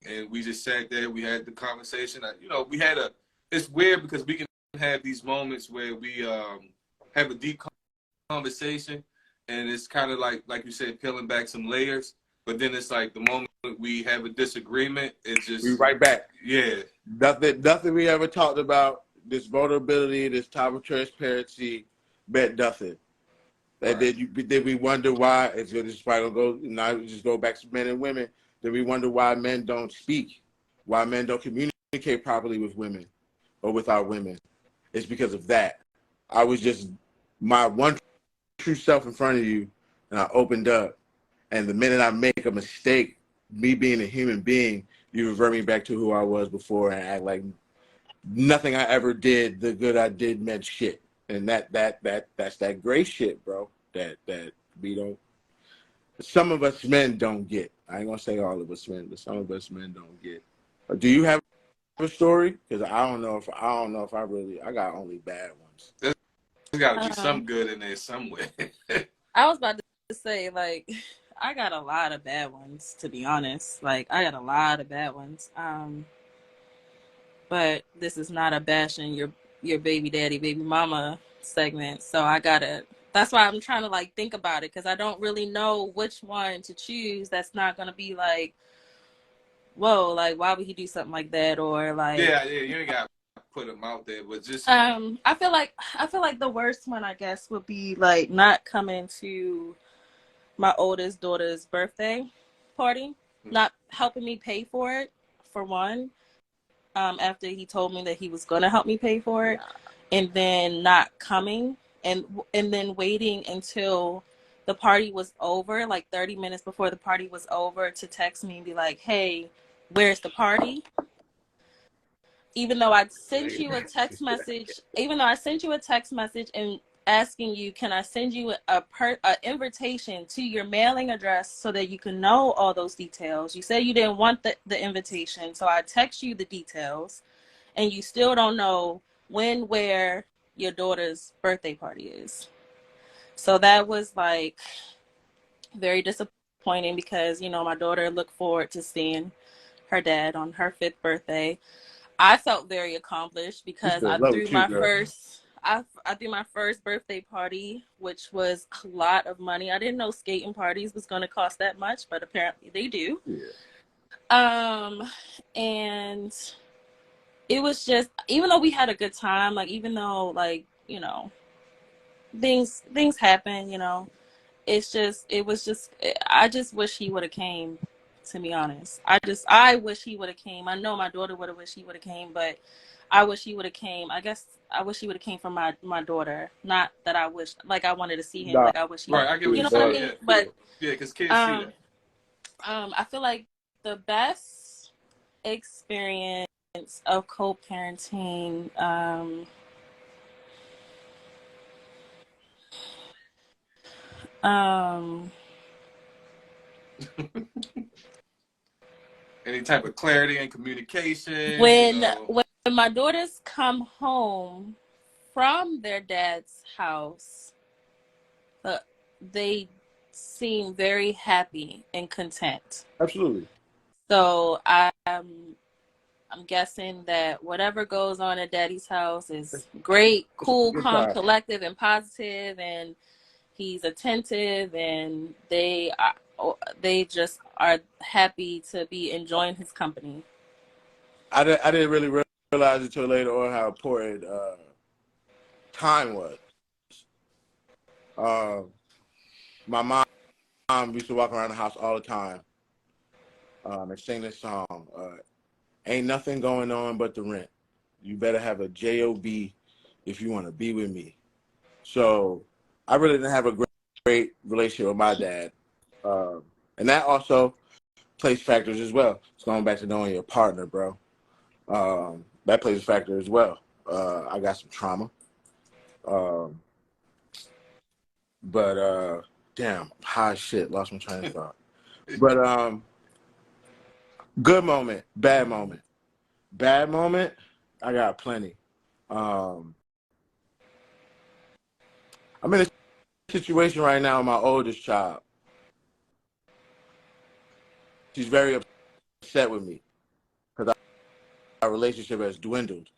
And we just sat there, we had the conversation. We had it's weird because we can have these moments where we have a deep conversation and it's kind of like you said, peeling back some layers. But then it's like the moment we have a disagreement, it We just, right back. yeah. Nothing we ever talked about. This vulnerability, this type of transparency, bet nothing. And Right. then we wonder why. It's just probably gonna go. Now just go back to men and women. Then we wonder why men don't speak, why men don't communicate properly with women or with our women. It's because of that. I was just my one true self in front of you, and I opened up. And the minute I make a mistake, me being a human being, you revert me back to who I was before and act like nothing I ever did, the good I did meant shit. And that's that gray shit, bro. That we don't. Some of us men don't get. I ain't gonna say all of us men, but some of us men don't get. Do you have a story? Because I don't know if I really. I got only bad ones. There's got to be some Um, good in there somewhere. I was about to say, like, I got a lot of bad ones, to be honest. Like, I got a lot of bad ones. But this is not a bashing your baby daddy, baby mama segment. So that's why I'm trying to like think about it, because I don't really know which one to choose that's not gonna be like, whoa, like why would he do something like that? Or like, Yeah, you ain't got to put them out there, but just I feel like the worst one, I guess, would be like not coming to my oldest daughter's birthday party, not helping me pay for it, for one. After he told me that he was gonna help me pay for it, and then not coming, and then waiting until the party was over, like 30 minutes before the party was over, to text me and be like, "Hey, where's the party?" Even though I sent you a text message, and asking you, can I send you a invitation to your mailing address so that you can know all those details. You said you didn't want the invitation, so I text you the details, and you still don't know when, where your daughter's birthday party is. So that was like very disappointing, because my daughter looked forward to seeing her dad on her 5th birthday. I felt very accomplished She because still in love with you, girl. I threw my first birthday party, which was a lot of money. I didn't know skating parties was going to cost that much, but apparently they do. Yeah. And it was just, even though we had a good time, like, even though, like, things happen, I just wish he would have came, to be honest. I wish he would have came. I know my daughter would have wished he would have came, but I wish he would have came. I guess I wish he would have came for my daughter. Not that I wish, like, I wanted to see him. Nah, Like, I wish he, right. I get what you you're know what I saying. daughter. mean? Yeah, But yeah, because kids see um that. I feel like the best experience of co-parenting, um Any type of clarity and communication, when my daughters come home from their dad's house, uh, they seem very happy and content. Absolutely. So I'm guessing that whatever goes on at daddy's house is great, It's a cool, good calm, time. collective, and positive, and he's attentive, and they are. they just are happy to be enjoying his company? I didn't really realize until later on how important time was. My mom used to walk around the house all the time and sing this song. Ain't nothing going on but the rent. You better have a J-O-B if you want to be with me. So I really didn't have a great relationship with my dad. And that also plays factors as well. It's going back to knowing your partner, bro. That plays a factor as well. I got some trauma. But damn, high shit, lost my train of thought. But good moment, bad moment. Bad moment, I got plenty. I'm in a situation right now with my oldest child. She's very upset with me because our relationship has dwindled.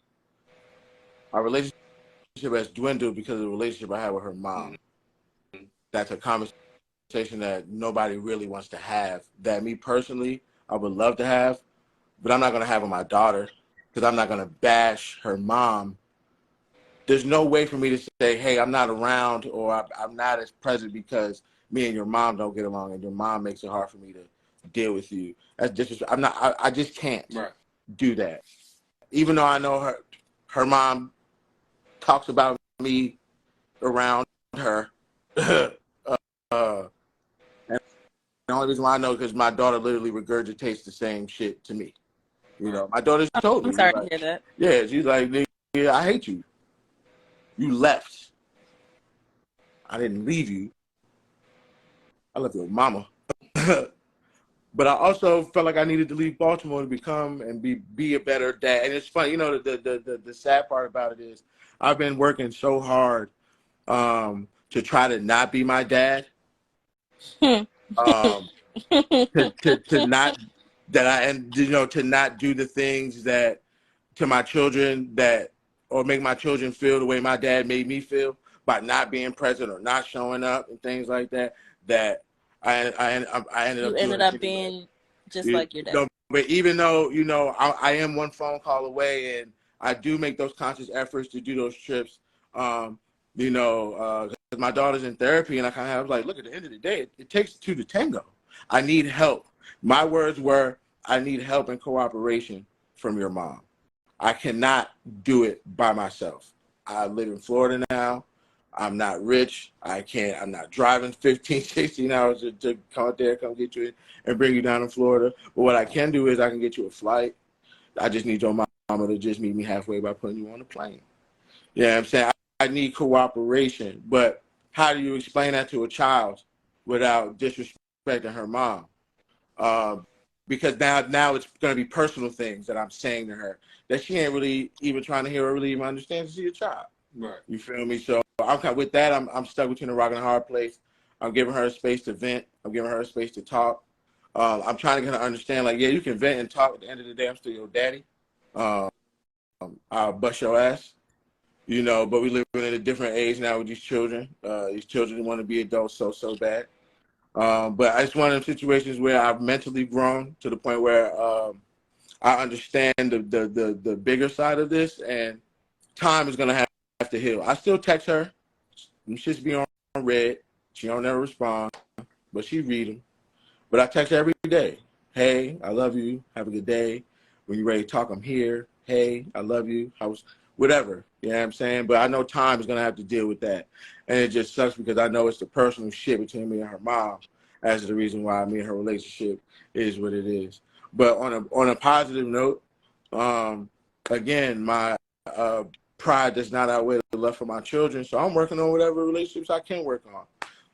Our relationship has dwindled because of the relationship I had with her mom. That's a conversation that nobody really wants to have, that me personally, I would love to have, but I'm not going to have with my daughter because I'm not going to bash her mom. There's no way for me to say, hey, I'm not around or I'm not as present because me and your mom don't get along and your mom makes it hard for me to deal with you. That's disrespectful. I just can't do that. Even though I know her mom talks about me around her. And the only reason why I know is because my daughter literally regurgitates the same shit to me. You know, my daughter told me. I'm sorry to hear that. Yeah, she's like, nigga, I hate you. You left. I didn't leave you. I left your mama. But I also felt like I needed to leave Baltimore to become and be a better dad. And it's funny, you know, the sad part about it is I've been working so hard to try to not be my dad. To not that I and you know to not do the things that to my children that or make my children feel the way my dad made me feel by not being present or not showing up and things like that. That I ended You up ended doing up anyway. being just like your dad. But even though I am one phone call away and I do make those conscious efforts to do those trips. Because my daughter's in therapy and I kind of was like, look, at the end of the day, it takes two to tango. I need help. My words were, I need help and cooperation from your mom. I cannot do it by myself. I live in Florida now. I'm not rich. I'm not driving 15, 16 hours to come out there, come get you and bring you down to Florida. But what I can do is I can get you a flight. I just need your mama to just meet me halfway by putting you on a plane. You know what I'm saying? I need cooperation. But how do you explain that to a child without disrespecting her mom? Because now it's going to be personal things that I'm saying to her that she ain't really even trying to hear or really even understand. She's a child. Right. You feel me? So I'm kind of, with that, I'm stuck between a rock and a hard place. I'm giving her a space to vent. I'm giving her a space to talk. I'm trying to get her to understand, like, yeah, you can vent and talk. At the end of the day, I'm still your daddy. I'll bust your ass. You know, but we live in a different age now with these children. These children want to be adults so bad. But it's one of them situations where I've mentally grown to the point where I understand the bigger side of this, and time is gonna have to heal. I still text her. She's be on red. She don't ever respond, but she read them. But I text her every day. Hey, I love you. Have a good day. When you're ready to talk, I'm here. Hey, I love you. Whatever. You know what I'm saying? But I know time is going to have to deal with that. And it just sucks because I know it's the personal shit between me and her mom as the reason why me and her relationship is what it is. But on a positive note, again, my pride does not outweigh the love for my children. So I'm working on whatever relationships I can work on.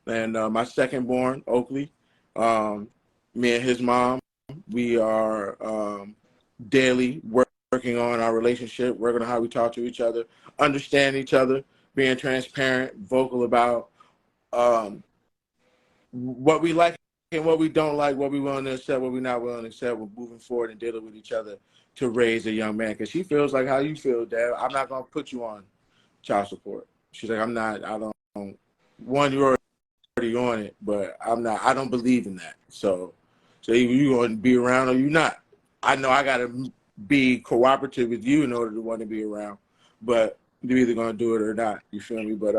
And my second born, Oakley, me and his mom, we are daily working on our relationship, working on how we talk to each other, understand each other, being transparent, vocal about what we like and what we don't like, what we willing to accept, what we're not willing to accept. We're moving forward and dealing with each other to raise a young man. Because she feels like how you feel, Dad. I'm not going to put you on child support. She's like, I'm not, I don't. One, you already already on it, but I'm not. I don't believe in that. So either you going to be around or you not. I know I got to be cooperative with you in order to want to be around, but you're either going to do it or not. You feel me? But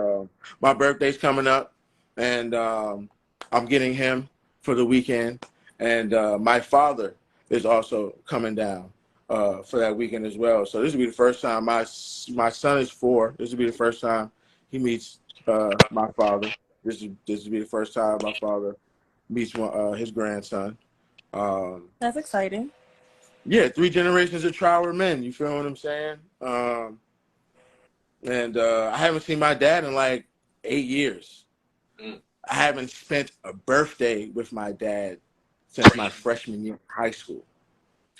my birthday's coming up, and I'm getting him for the weekend, and my father is also coming down for that weekend as well. So this will be the first time my son is 4. This will be the first time he meets my father. This will be the first time my father meets his grandson. That's exciting. Yeah, 3 generations of Trower men. You feel what I'm saying? And I haven't seen my dad in like 8 years. I haven't spent a birthday with my dad since my freshman year of high school.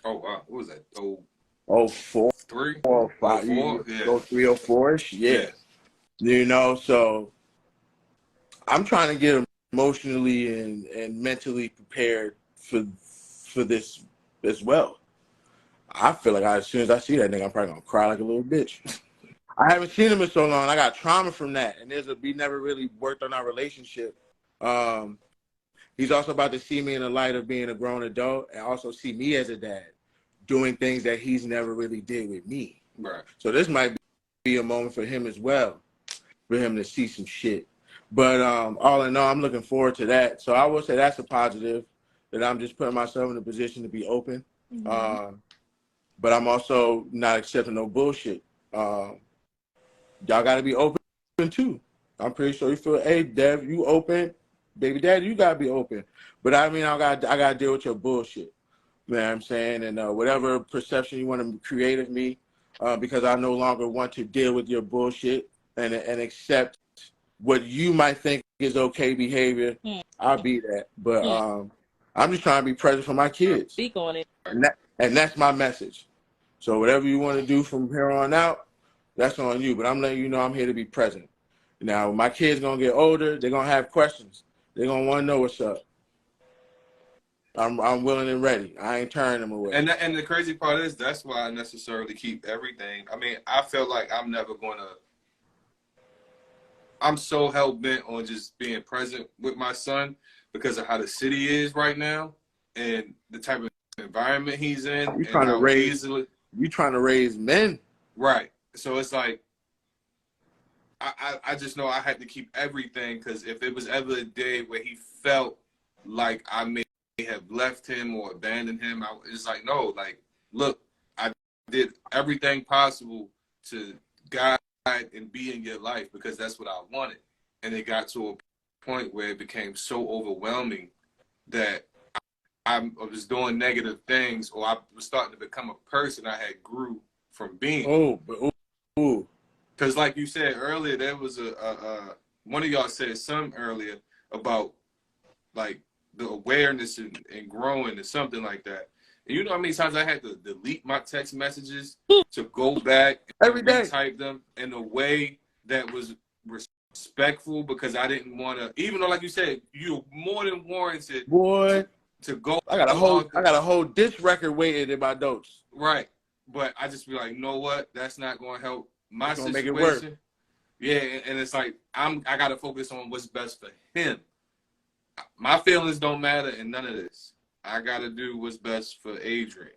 Oh wow, what was that? Oh, 4, 3, 4, 5, 4, yeah. go 3 or 4ish. Yeah. You know, so I'm trying to get emotionally and mentally prepared for this as well. I feel like as soon as I see that nigga, I'm probably gonna cry like a little bitch. I haven't seen him in so long. I got trauma from that, and we never really worked on our relationship. He's also about to see me in the light of being a grown adult, and also see me as a dad doing things that he's never really did with me. Right. So this might be a moment for him as well, for him to see some shit. But all in all, I'm looking forward to that. So I will say that's a positive, that I'm just putting myself in a position to be open. Mm-hmm. But I'm also not accepting no bullshit. Y'all got to be open too. I'm pretty sure you feel, hey, Dev, you open. Baby daddy, you got to be open. But I mean, I got to deal with your bullshit. You know what I'm saying? And whatever perception you want to create of me, because I no longer want to deal with your bullshit and accept what you might think is okay behavior. I'll be that. But I'm just trying to be present for my kids. Speak on it. And that's my message. So whatever you want to do from here on out, that's on you. But I'm letting you know I'm here to be present. Now, when my kids going to get older, they're going to have questions. They're going to want to know what's up. I'm willing and ready. I ain't turning them away. And the crazy part is that's why I necessarily keep everything. I mean, I feel like I'm so hell bent on just being present with my son because of how the city is right now and the type of environment he's in. You trying to raise men. Right. So it's like I just know I had to keep everything, because if it was ever a day where he felt like I may have left him or abandoned him, it's like, no, like, look, I did everything possible to guide and be in your life because that's what I wanted. And it got to a point where it became so overwhelming that I was doing negative things, or I was starting to become a person I had grew from being. Ooh. Because like you said earlier, there was one of y'all said something earlier about like the awareness and growing and something like that. And you know how many times I had to delete my text messages to go back and Every day. retype them in a way that was respectful, because I didn't want to, even though like you said, you're more than warranted to go. I got a whole disc record waiting in my notes. Right. But I just be like, you know what? That's not going to help my situation. Make it work. Yeah, and it's like I got to focus on what's best for him. My feelings don't matter in none of this. I got to do what's best for Adrian.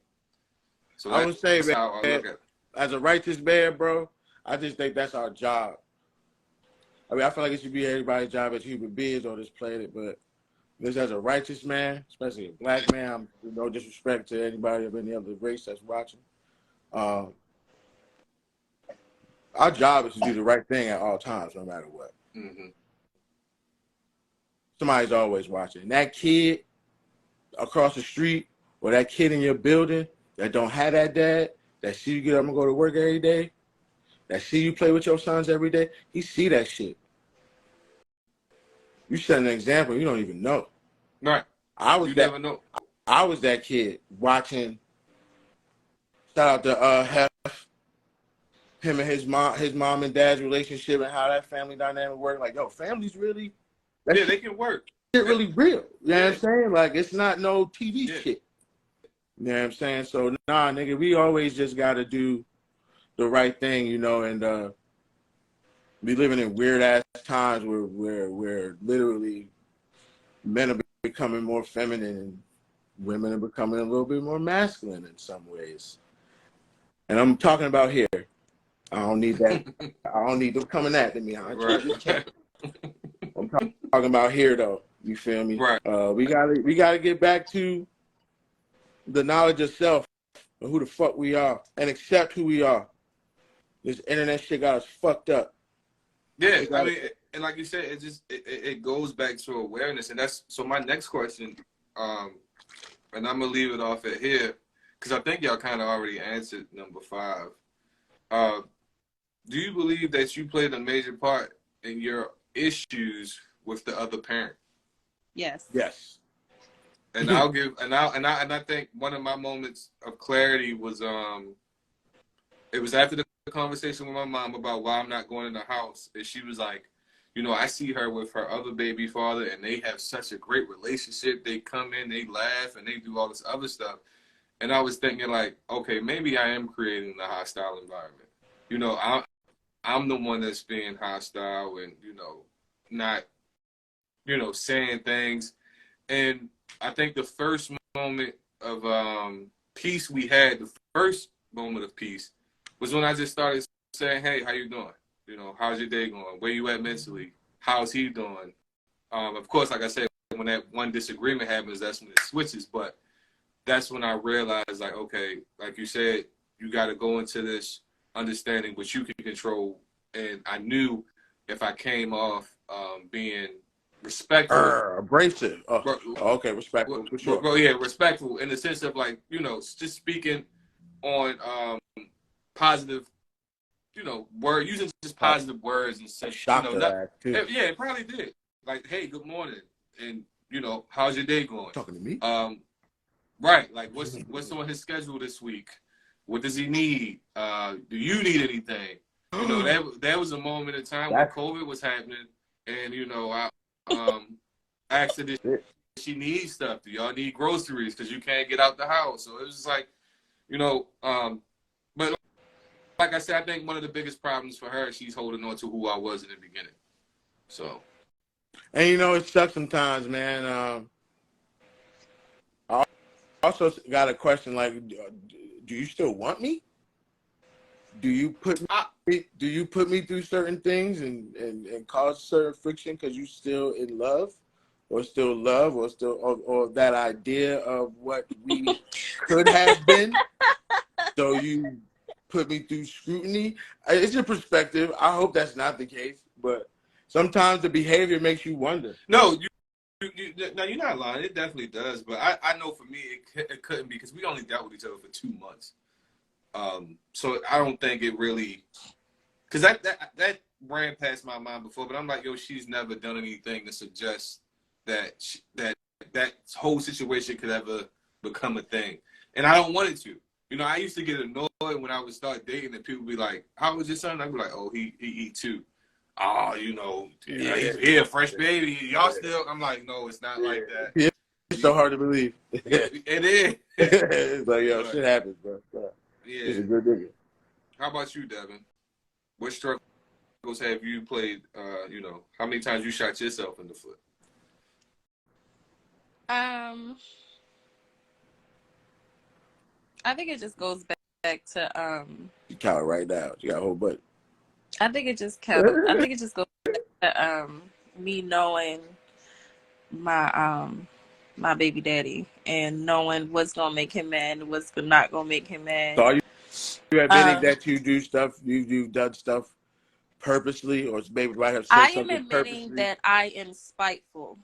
So I would say, man, how I look at it. As a righteous man, bro, I just think that's our job. I mean, I feel like it should be everybody's job as human beings on this planet, but this as a righteous man, especially a black man, no disrespect to anybody of any other race that's watching. Our job is to do the right thing at all times, no matter what. Mm-hmm. Somebody's always watching. And that kid across the street or that kid in your building that don't have that dad, that see you get up and go to work every day, that see you play with your sons every day, he see that shit. You set an example you don't even know. Right. Never know. I was that kid watching. Shout out to Hef, him and his mom and dad's relationship and how that family dynamic work. Like, yo, families really. They can work. Shit really real. You know what I'm saying? Like, it's not no TV shit. You know what I'm saying? So, nah, nigga, we always just got to do the right thing, you know, and we living in weird-ass times where literally men are becoming more feminine and women are becoming a little bit more masculine in some ways. And I'm talking about here. I don't need that. I don't need them coming at me. I just can't. I'm talking about here though. You feel me? Right. We gotta get back to the knowledge of self and who the fuck we are and accept who we are. This internet shit got us fucked up. Yeah, I mean, and like you said, it goes back to awareness, and that's so. My next question, and I'm gonna leave it off at here because I think y'all kind of already answered number 5. Do you believe that you played a major part in your issues with the other parent? Yes. Yes. And I'll give, and I think one of my moments of clarity was, it was after the conversation with my mom about why I'm not going in the house, and she was like, you know, I see her with her other baby father, and they have such a great relationship. They come in, they laugh, and they do all this other stuff. And I was thinking, like, okay, maybe I am creating a hostile environment. You know, I'm the one that's being hostile and, you know, not, you know, saying things. And I think the first moment of peace we had, the first moment of peace, was when I just started saying, hey, how you doing? You know, how's your day going? Where you at mentally? How's he doing? Of course, like I said, when that one disagreement happens, that's when it switches. But that's when I realized, like, okay, like you said, you got to go into this understanding what you can control. And I knew if I came off being respectful, abrasive. Oh, bro, okay, respectful for sure. Bro, yeah, respectful in the sense of, like, you know, just speaking on positive, you know, using just positive words and such. You know, yeah, it probably did. Like, hey, good morning, and you know, how's your day going? Talking to me? Right. Like, what's on his schedule this week? What does he need? Do you need anything? You know, that was a moment in time when COVID was happening, and you know, I asked her if she needs stuff. Do y'all need groceries? Because you can't get out the house. So it was just like, you know, but like I said, I think one of the biggest problems for her, she's holding on to who I was in the beginning. So. And you know, it sucks sometimes, man. I also got a question, like, do you still want me? Do you put me through certain things and cause certain friction because you still in love, or still love, or that idea of what we could have been? So you put me through scrutiny. It's your perspective. I hope that's not the case, but sometimes the behavior makes you wonder. No, no, you're not lying. It definitely does. But I know for me, it couldn't be, because we only dealt with each other for 2 months. So I don't think it really, because that ran past my mind before. But I'm like, yo, she's never done anything to suggest that that whole situation could ever become a thing, and I don't want it to. You know, I used to get annoyed when I would start dating and people be like, "How was your son?" I'd be like, "Oh, he eat too." Oh, you know, he a fresh baby. Y'all still? I'm like, no, it's not like that. Yeah, it's so hard to believe. It is. It's like, yo, shit happens, bro. Yeah. It's a good nigga. How about you, Devin? What struggles have you played? You know, how many times you shot yourself in the foot? I think it just goes back to You count it right now. You got a whole butt. I think it just goes back to me knowing my my baby daddy and knowing what's gonna make him mad and what's not gonna make him mad. So are you admitting that you've done stuff purposely, or maybe might have said something purposely? I am admitting that I am spiteful.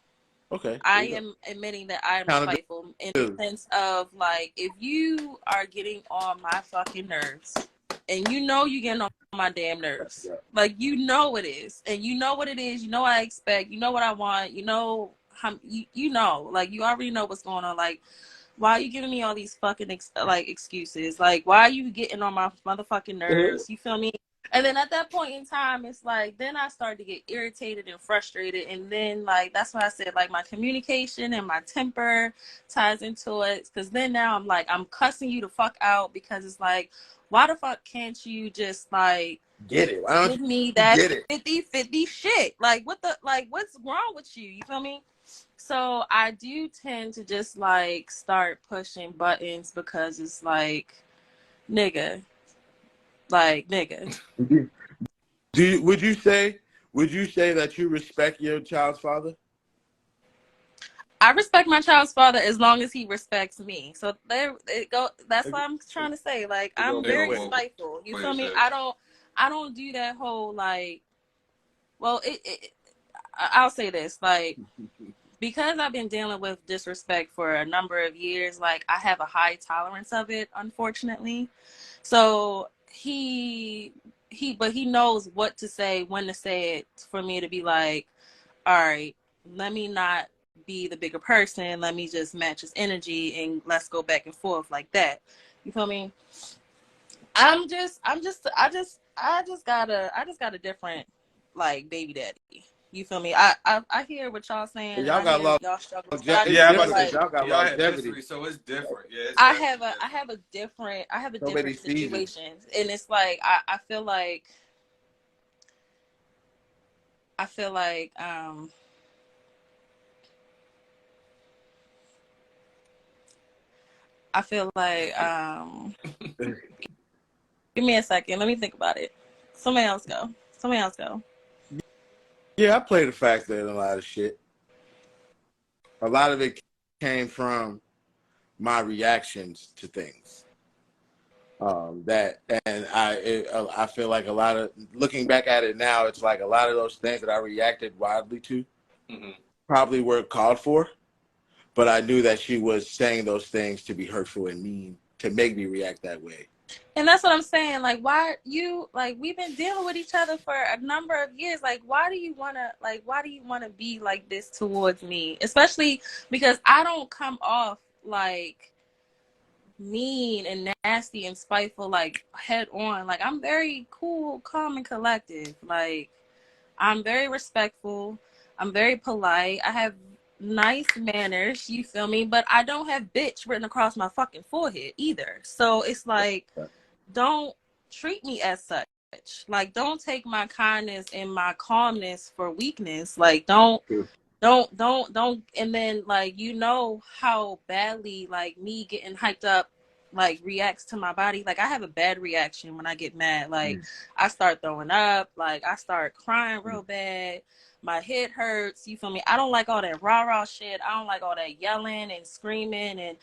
Okay. I am admitting that I am spiteful in the sense of, like, if you are getting on my fucking nerves, and you know you're getting on my damn nerves, like, you know it is, and you know what it is, you know what I expect, you know what I want, you know how you know, like, you already know what's going on. Like, why are you giving me all these fucking excuses? Like, why are you getting on my motherfucking nerves? You feel me? And then at that point in time, it's like, then I started to get irritated and frustrated. And then, like, that's why I said, like, my communication and my temper ties into it. Because then now I'm like, I'm cussing you the fuck out, because it's like, why the fuck can't you just, like, get it? Why don't give me that 50-50 shit? Like, what's wrong with you? You feel me? So I do tend to just like start pushing buttons because it's like, nigga, nigga. Would you say that you respect your child's father? I respect my child's father as long as he respects me. So there it go. That's what I'm trying to say. Like, They go I'm They both go very ways. both spiteful. You feel ways. me? Yeah. I don't do that whole like. Well, I'll say this, like, because I've been dealing with disrespect for a number of years. Like, I have a high tolerance of it, unfortunately. So but he knows what to say, when to say it, for me to be like, all right, let me not be the bigger person. Let me just match his energy and let's go back and forth like that. You feel me? I just got a different like baby daddy. You feel me? I hear what y'all saying and Y'all I got hear long. y'all struggles, but I It's just Yeah, I'm about feel to different say because like y'all got y'all had longevity. history, so it's different. Yeah, it's definitely I different. have a different So many seasons. situation, and it's like I feel like I feel like give me a second. Let me think about it. Somebody else go. Somebody else go. Yeah, I played a factor in a lot of shit. A lot of it came from my reactions to things. I feel like a lot of looking back at it now, it's like a lot of those things that I reacted wildly to Mm-hmm. probably weren't called for, but I knew that she was saying those things to be hurtful and mean to make me react that way. And that's what I'm saying. Like, why you like we've been dealing with each other for a number of years. Like, why do you wanna be like this towards me? Especially because I don't come off like mean and nasty and spiteful, like head on. Like, I'm very cool, calm, and collective. Like, I'm very respectful. I'm very polite. I have nice manners, you feel me? But I don't have bitch written across my fucking forehead either. So it's like, don't treat me as such. Like, don't take my kindness and my calmness for weakness. Like, don't and then like, you know how badly like me getting hyped up like reacts to my body. Like, I have a bad reaction when I get mad. Like, I start throwing up, like I start crying real bad, my head hurts, you feel me? I don't like all that rah-rah shit. I don't like all that yelling and screaming, and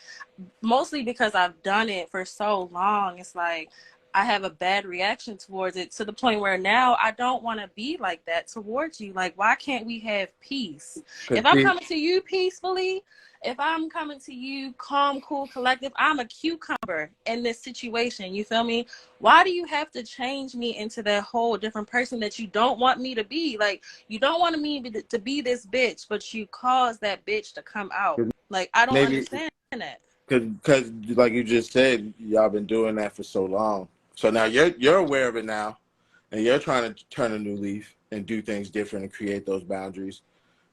mostly because I've done it for so long. It's like I have a bad reaction towards it, to the point where now I don't want to be like that towards you. Like, why can't we have peace? If I'm coming to you peacefully, if I'm coming to you calm, cool, collective, I'm a cucumber in this situation. You feel me? Why do you have to change me into that whole different person that you don't want me to be? Like, you don't want me to be this bitch, but you cause that bitch to come out. Like, I don't Maybe understand that. because like you just said, y'all been doing that for so long. So now you're aware of it now, and you're trying to turn a new leaf and do things different and create those boundaries.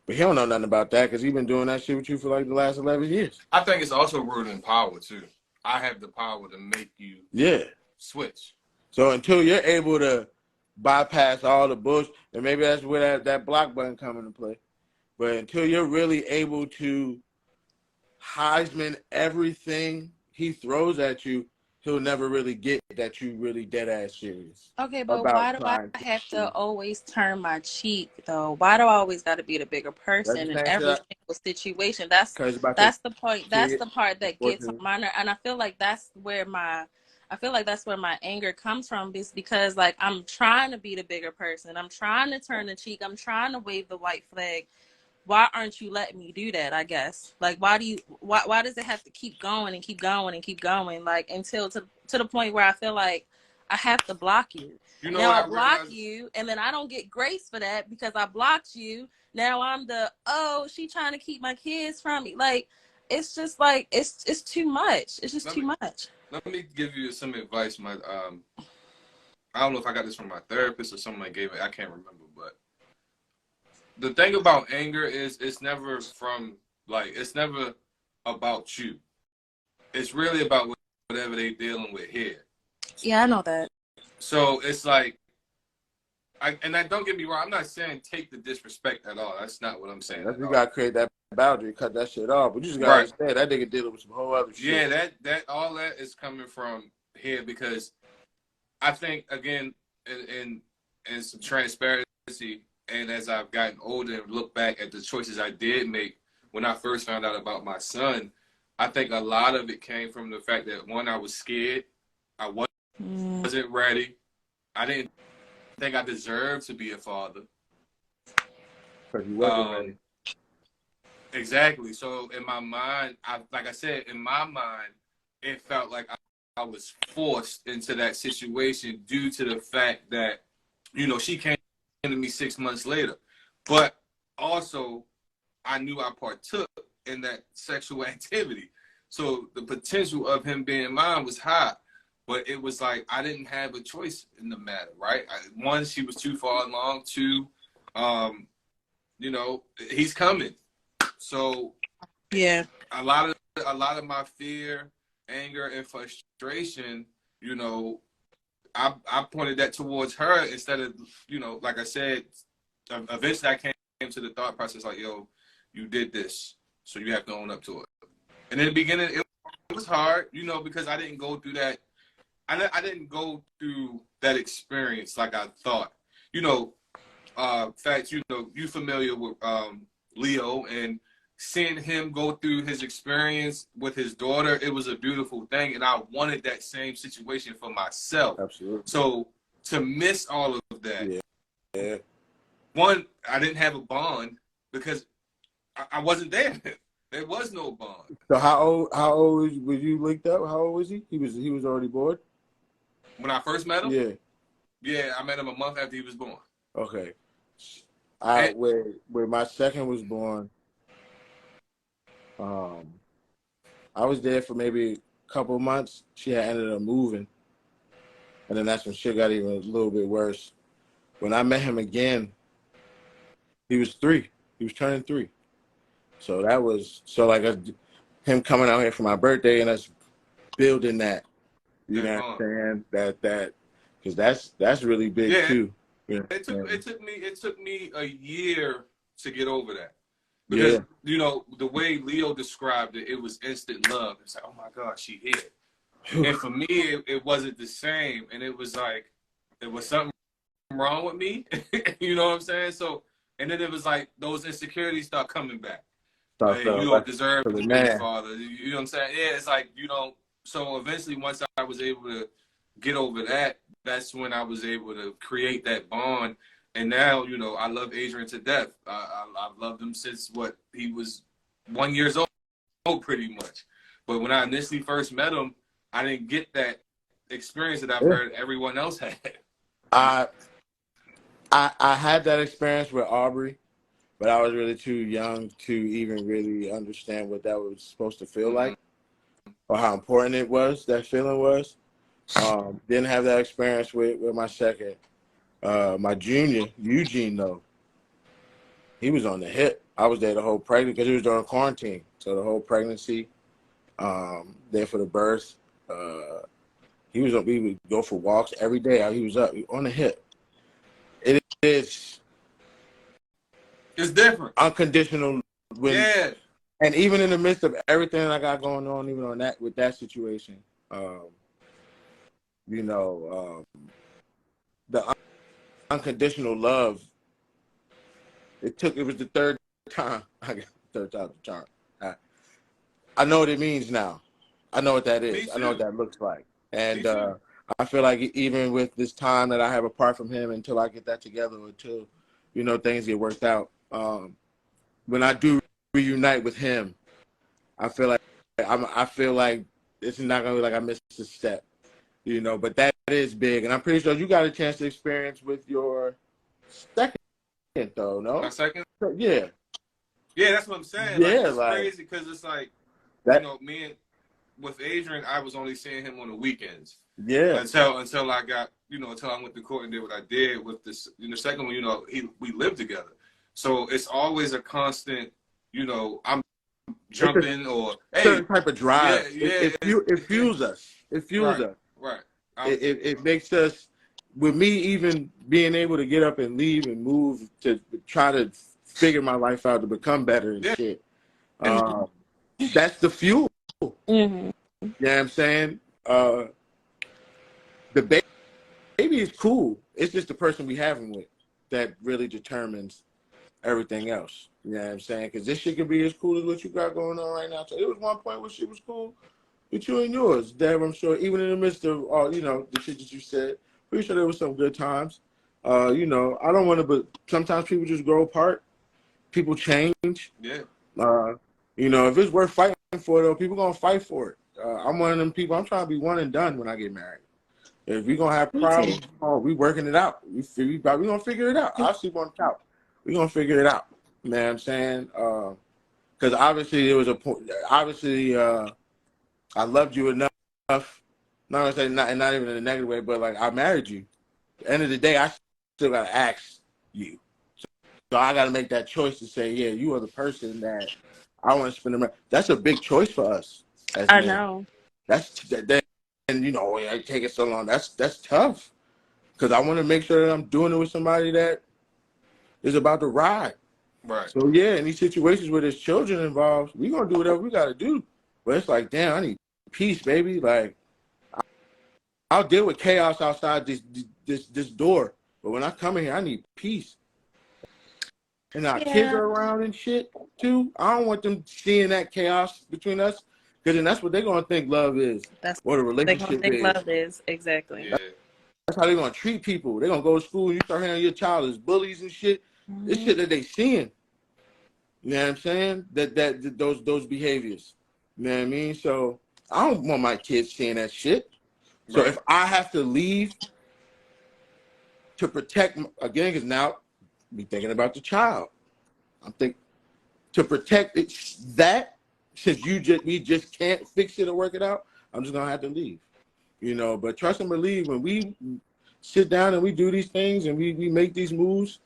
But he don't know nothing about that because he's been doing that shit with you for like the last 11 years. I think it's also rooted in power too. I have the power to make you switch. So until you're able to bypass all the bullshit, and maybe that's where that block button come into play. But until you're really able to Heisman everything he throws at you, he'll never really get that you really dead ass serious Okay, but about why do I trying have to. to always turn my cheek though? Why do I always got to be the bigger That's the person in same every shit. single situation? That's Because about your that's the point. That's kid, the part that gets on unfortunately. my nerve, and I feel like that's where my anger comes from. Is because like I'm trying to be the bigger person. I'm trying to turn the cheek. I'm trying to wave the white flag. Why aren't you letting me do that? I guess, like, why does it have to keep going and keep going and keep going, like, until to the point where I feel like I have to block you. You know Now what I I block realized? you, and then I don't get grace for that because I blocked you. Now I'm the, oh, she trying to keep my kids from me. Like, it's just like it's too much. It's just Let too me much. let me give you some advice. I don't know if I got this from my therapist or someone gave it. I can't remember, but the thing about anger is it's never about you. It's really about whatever they dealing with here. Yeah, I know that. So it's like, don't get me wrong. I'm not saying take the disrespect at all. That's not what I'm saying That's at you all. gotta create that boundary, cut that shit off. But you just gotta Right. understand that nigga dealing with some whole other shit. Yeah, that all that is coming from here because I think again in some transparency, and as I've gotten older and look back at the choices I did make when I first found out about my son, I think a lot of it came from the fact that one, I was scared, I wasn't ready, I didn't think I deserved to be a father. Because you wasn't ready. Exactly. So in my mind, like I said, in my mind, it felt like I was forced into that situation due to the fact that, she came to me 6 months later. But also, I knew I partook in that sexual activity. So the potential of him being mine was high. But it was like I didn't have a choice in the matter, right? One, she was too far along. Two, he's coming. So yeah, a lot of my fear, anger, and frustration, I pointed that towards her instead of, like I said, eventually I came to the thought process like, yo, you did this, so you have to own up to it. And in the beginning, it was hard, because I didn't go through that. I didn't go through that experience like I thought. Facts, you familiar with Leo, and seeing him go through his experience with his daughter, it was a beautiful thing. And I wanted that same situation for myself. Absolutely. So to miss all of that, yeah. One, I didn't have a bond because I wasn't there. There was no bond. So how old was you linked up? How old was he? He was already born? When I first met him? Yeah. Yeah, I met him a month after he was born. Okay. Where my second was born, I was there for maybe a couple of months. She had ended up moving. And then that's when shit got even a little bit worse. When I met him again, he was 3. He was turning 3. So that was, him coming out here for my birthday and us building that. You know what I'm saying? That, because that's really big too. Yeah. It took me a year to get over that. Because, the way Leo described it, it was instant love. It's like, oh my God, she here. And for me, it wasn't the same. And it was like, there was something wrong with me. You know what I'm saying? So, and then it was like, those insecurities start coming back. Like, you don't deserve to be a father. You know what I'm saying? Yeah, it's like, you don't. So eventually, once I was able to get over that, that's when I was able to create that bond. And now, I love Adrian to death. I've loved him since he was 1 year old, pretty much. But when I initially first met him, I didn't get that experience that I've heard everyone else had. I had that experience with Aubrey, but I was really too young to even really understand what that was supposed to feel like, or how important that feeling was. Didn't have that experience with my second. My junior, Eugene, though, he was on the hip. I was there the whole pregnancy because he was during quarantine. So the whole pregnancy, there for the birth. We would go for walks every day. He was up on the hip. It is. It's different. Unconditional. And even in the midst of everything I got going on, even on that with that situation, the unconditional love. It was the third time. I got third time the charm. I know what it means now. I know what that is. I know what that looks like. And I feel like even with this time that I have apart from him until I get that together, until, things get worked out, when I do reunite with him, I feel like it's not going to be like I missed a step, but that is big. And I'm pretty sure you got a chance to experience with your second, though, no? My second? Yeah. Yeah, that's what I'm saying. Yeah, it's crazy because it's like, me and with Adrian, I was only seeing him on the weekends. Yeah. Until I got, until I went to court and did what I did with this. The second one, we lived together. So it's always a constant, I'm jumping or certain type of drive. Yeah, it fuels us. It fuels us. Right. It makes us. With me even being able to get up and leave and move to try to figure my life out to become better and shit. That's the fuel. Mm-hmm. You know what I'm saying? The baby is cool. It's just the person we have him with that really determines everything else. You know what I'm saying? Because this shit can be as cool as what you got going on right now. So it was one point where shit was cool with you and yours. Damn, I'm sure. Even in the midst of all, the shit that you said, pretty sure there was some good times. I don't want to, but sometimes people just grow apart. People change. Yeah. If it's worth fighting for, though, people gonna fight for it. I'm one of them people. I'm trying to be one and done when I get married. If we gonna have Me too. problems, we working it out. We gonna figure it out. I'll sleep on the couch. We gonna figure it out. You know what I'm saying? Because obviously there was a point. Obviously, I loved you enough. Not gonna say not even in a negative way, but like I married you. At the end of the day, I still gotta ask you. So I gotta make that choice to say, yeah, you are the person that I want to spend the. That's a big choice for us as I men. know. That's that. And I take it so long. That's tough. Because I want to make sure that I'm doing it with somebody that is about to ride. Right. So yeah, in these situations where there's children involved, we're gonna do whatever we gotta do. But it's like, damn, I need peace, baby. Like I'll deal with chaos outside this door. But when I come in here, I need peace. And our kids Yeah. are around and shit too. I don't want them seeing that chaos between us. Because then that's what they're gonna think love is. That's Or the what they're gonna relationship think is. love is. Exactly. Yeah. That's how they're gonna treat people. They're gonna go to school and you start hearing your child as bullies and shit. It's Mm-hmm. shit that they seeing. You know what I'm saying? Those behaviors. You know what I mean? So I don't want my kids seeing that shit. So Right. if I have to leave to protect again, because now be thinking about the child. I'm thinking to protect that since we just can't fix it or work it out. I'm just gonna have to leave. But trust and believe when we sit down and we do these things and we make these moves,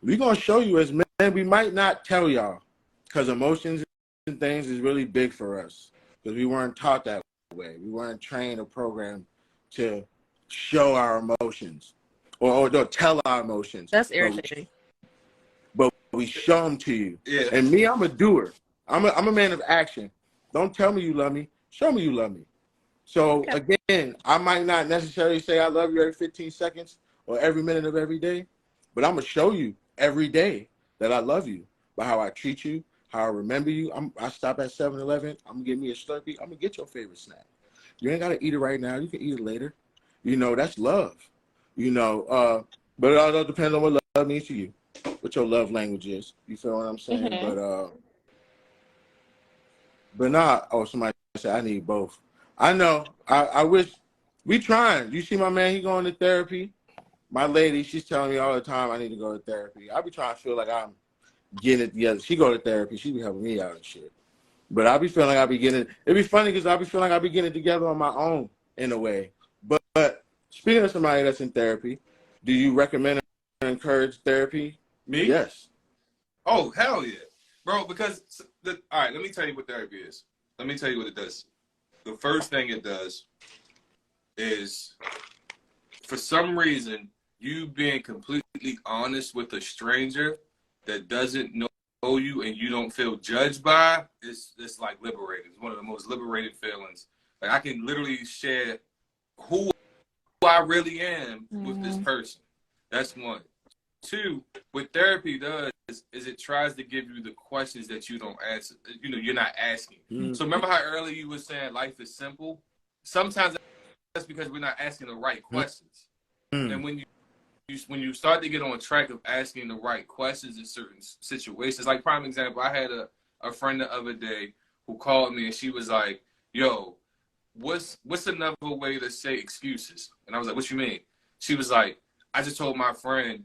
we're gonna show you as men. We might not tell y'all because emotions and things is really big for us because we weren't taught that way. We weren't trained or programmed to show our emotions or tell our emotions. That's irritating. But we show them to you. Yeah. And me, I'm a doer. I'm a man of action. Don't tell me you love me. Show me you love me. So Okay. again, I might not necessarily say I love you every 15 seconds or every minute of every day, but I'm gonna show you every day that I love you by how I treat you, how I remember you. I stop at 7-Eleven. I'm gonna get me a Slurpee. I'm gonna get your favorite snack. You ain't gotta eat it right now. You can eat it later. That's love. But it all depends on what love means to you, what your love language is. You feel what I'm saying? Mm-hmm. But not. Oh, somebody said I need both. I know. I wish we trying. You see my man, he going to therapy. My lady, she's telling me all the time I need to go to therapy. I be trying to feel like I'm getting it together. She go to therapy. She be helping me out and shit. But I be feeling like I be getting it. It'd be funny because I be feeling like I be getting it together on my own in a way. But speaking of somebody that's in therapy, do you recommend or encourage therapy? Me? Yes. Oh, hell yeah. Bro, because all right, let me tell you what therapy is. Let me tell you what it does. The first thing it does is, for some reason, you being completely honest with a stranger that doesn't know you and you don't feel judged by, it's like liberating. It's one of the most liberating feelings. Like I can literally share who I really am with this Mm-hmm. person. That's one. Two, what therapy does is it tries to give you the questions that you don't answer. You're not asking. Mm. So remember how earlier you were saying life is simple? Sometimes that's because we're not asking the right questions. Mm. And when you start to get on track of asking the right questions in certain situations, like prime example, I had a friend the other day who called me and she was like, "Yo, what's another way to say excuses?" And I was like, "What you mean?" She was like, "I just told my friend,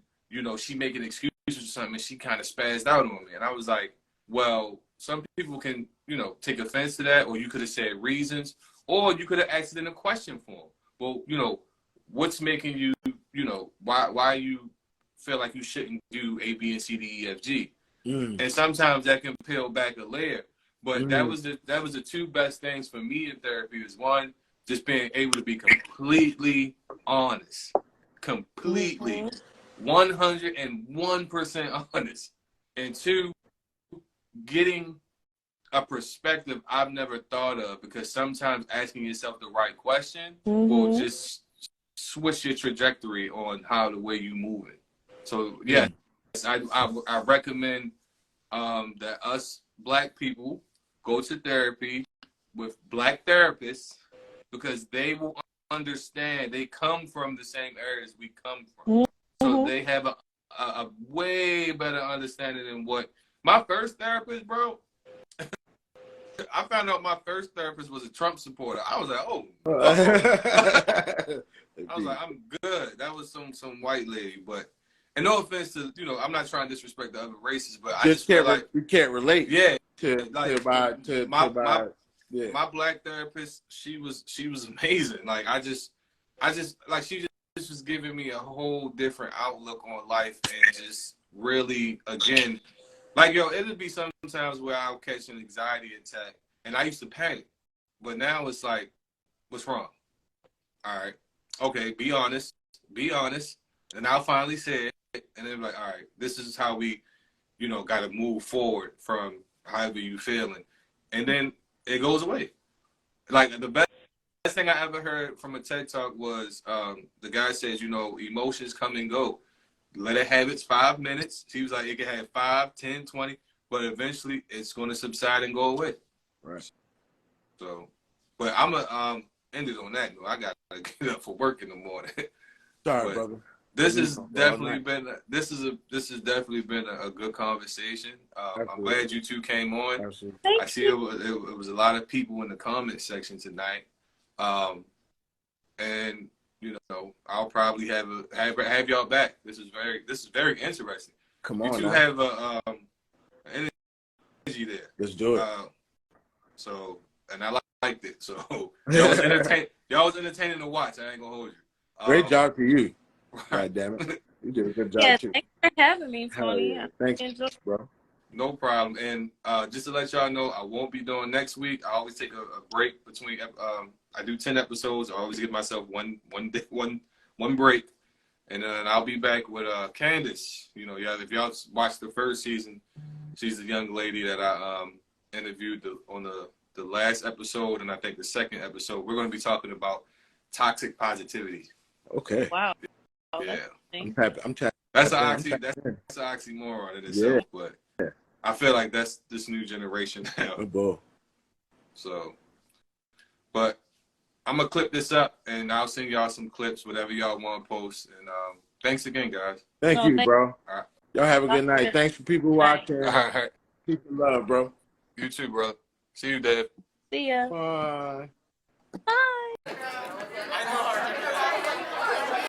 she making excuses or something, and she kind of spazzed out on me." And I was like, "Well, some people can, take offense to that, or you could have said reasons, or you could have asked it in a question form. Well, what's making you, why you feel like you shouldn't do A, B, and C, D, E, F, G?" Mm. And sometimes that can peel back a layer. But that Mm. was the two best things for me in therapy is one, just being able to be completely honest, completely 101% honest, and two, getting a perspective I've never thought of, because sometimes asking yourself the right question Mm-hmm. will just switch your trajectory on how the way you move it. So yes, I recommend that us black people go to therapy with black therapists, because they will understand. They come from the same areas we come from, Mm-hmm. so they have a way better understanding than what my first therapist, bro. I found out my first therapist was a Trump supporter. I was like, oh, I was like, I'm good. That was some white lady, but. And no offense to, I'm not trying to disrespect the other races, but I just feel like you can't relate. Yeah, my black therapist, she was amazing. Like I just like she just was giving me a whole different outlook on life, and just really, again, like it'd be sometimes where I'll catch an anxiety attack, and I used to panic, but now it's like, what's wrong? All right, okay, be honest, and I'll finally say it. And then like, all right, this is how we, got to move forward from however you feeling. And then it goes away. Like the best thing I ever heard from a TED Talk was the guy says, emotions come and go. Let it have its 5 minutes. He was like, it can have 5, 10, 20, but eventually it's going to subside and go away. Right. So, but I'm going to end it on that note. I got to get up for work in the morning. Sorry, brother. This has definitely been a good conversation. I'm glad you two came on. Absolutely. I see it was a lot of people in the comment section tonight, and I'll probably have y'all back. This is very interesting. Come on, you two have an energy there. Let's do it. So, and I liked it. So y'all was entertaining to watch. I ain't gonna hold you. Great job for you. God damn it. You did a good job, too. Thanks for having me, Tony. Yeah. Thanks, bro. No problem. And just to let y'all know, I won't be doing next week. I always take a break between. I do 10 episodes. I always give myself one break, and then I'll be back with Candace. If y'all watched the first season, she's the young lady that I interviewed on the last episode, and I think the second episode. We're going to be talking about toxic positivity. Okay. Wow. Yeah. I'm happy. That's an oxymoron in itself, but I feel like that's this new generation now. So, but I'm gonna clip this up, and I'll send y'all some clips, whatever y'all want to post. And thanks again, guys. Thank you, bro. All right. Y'all have a good night. Thanks for people watching. All right. Peace and love, bro. You too, bro. See you, Dave. See ya. Bye. Bye.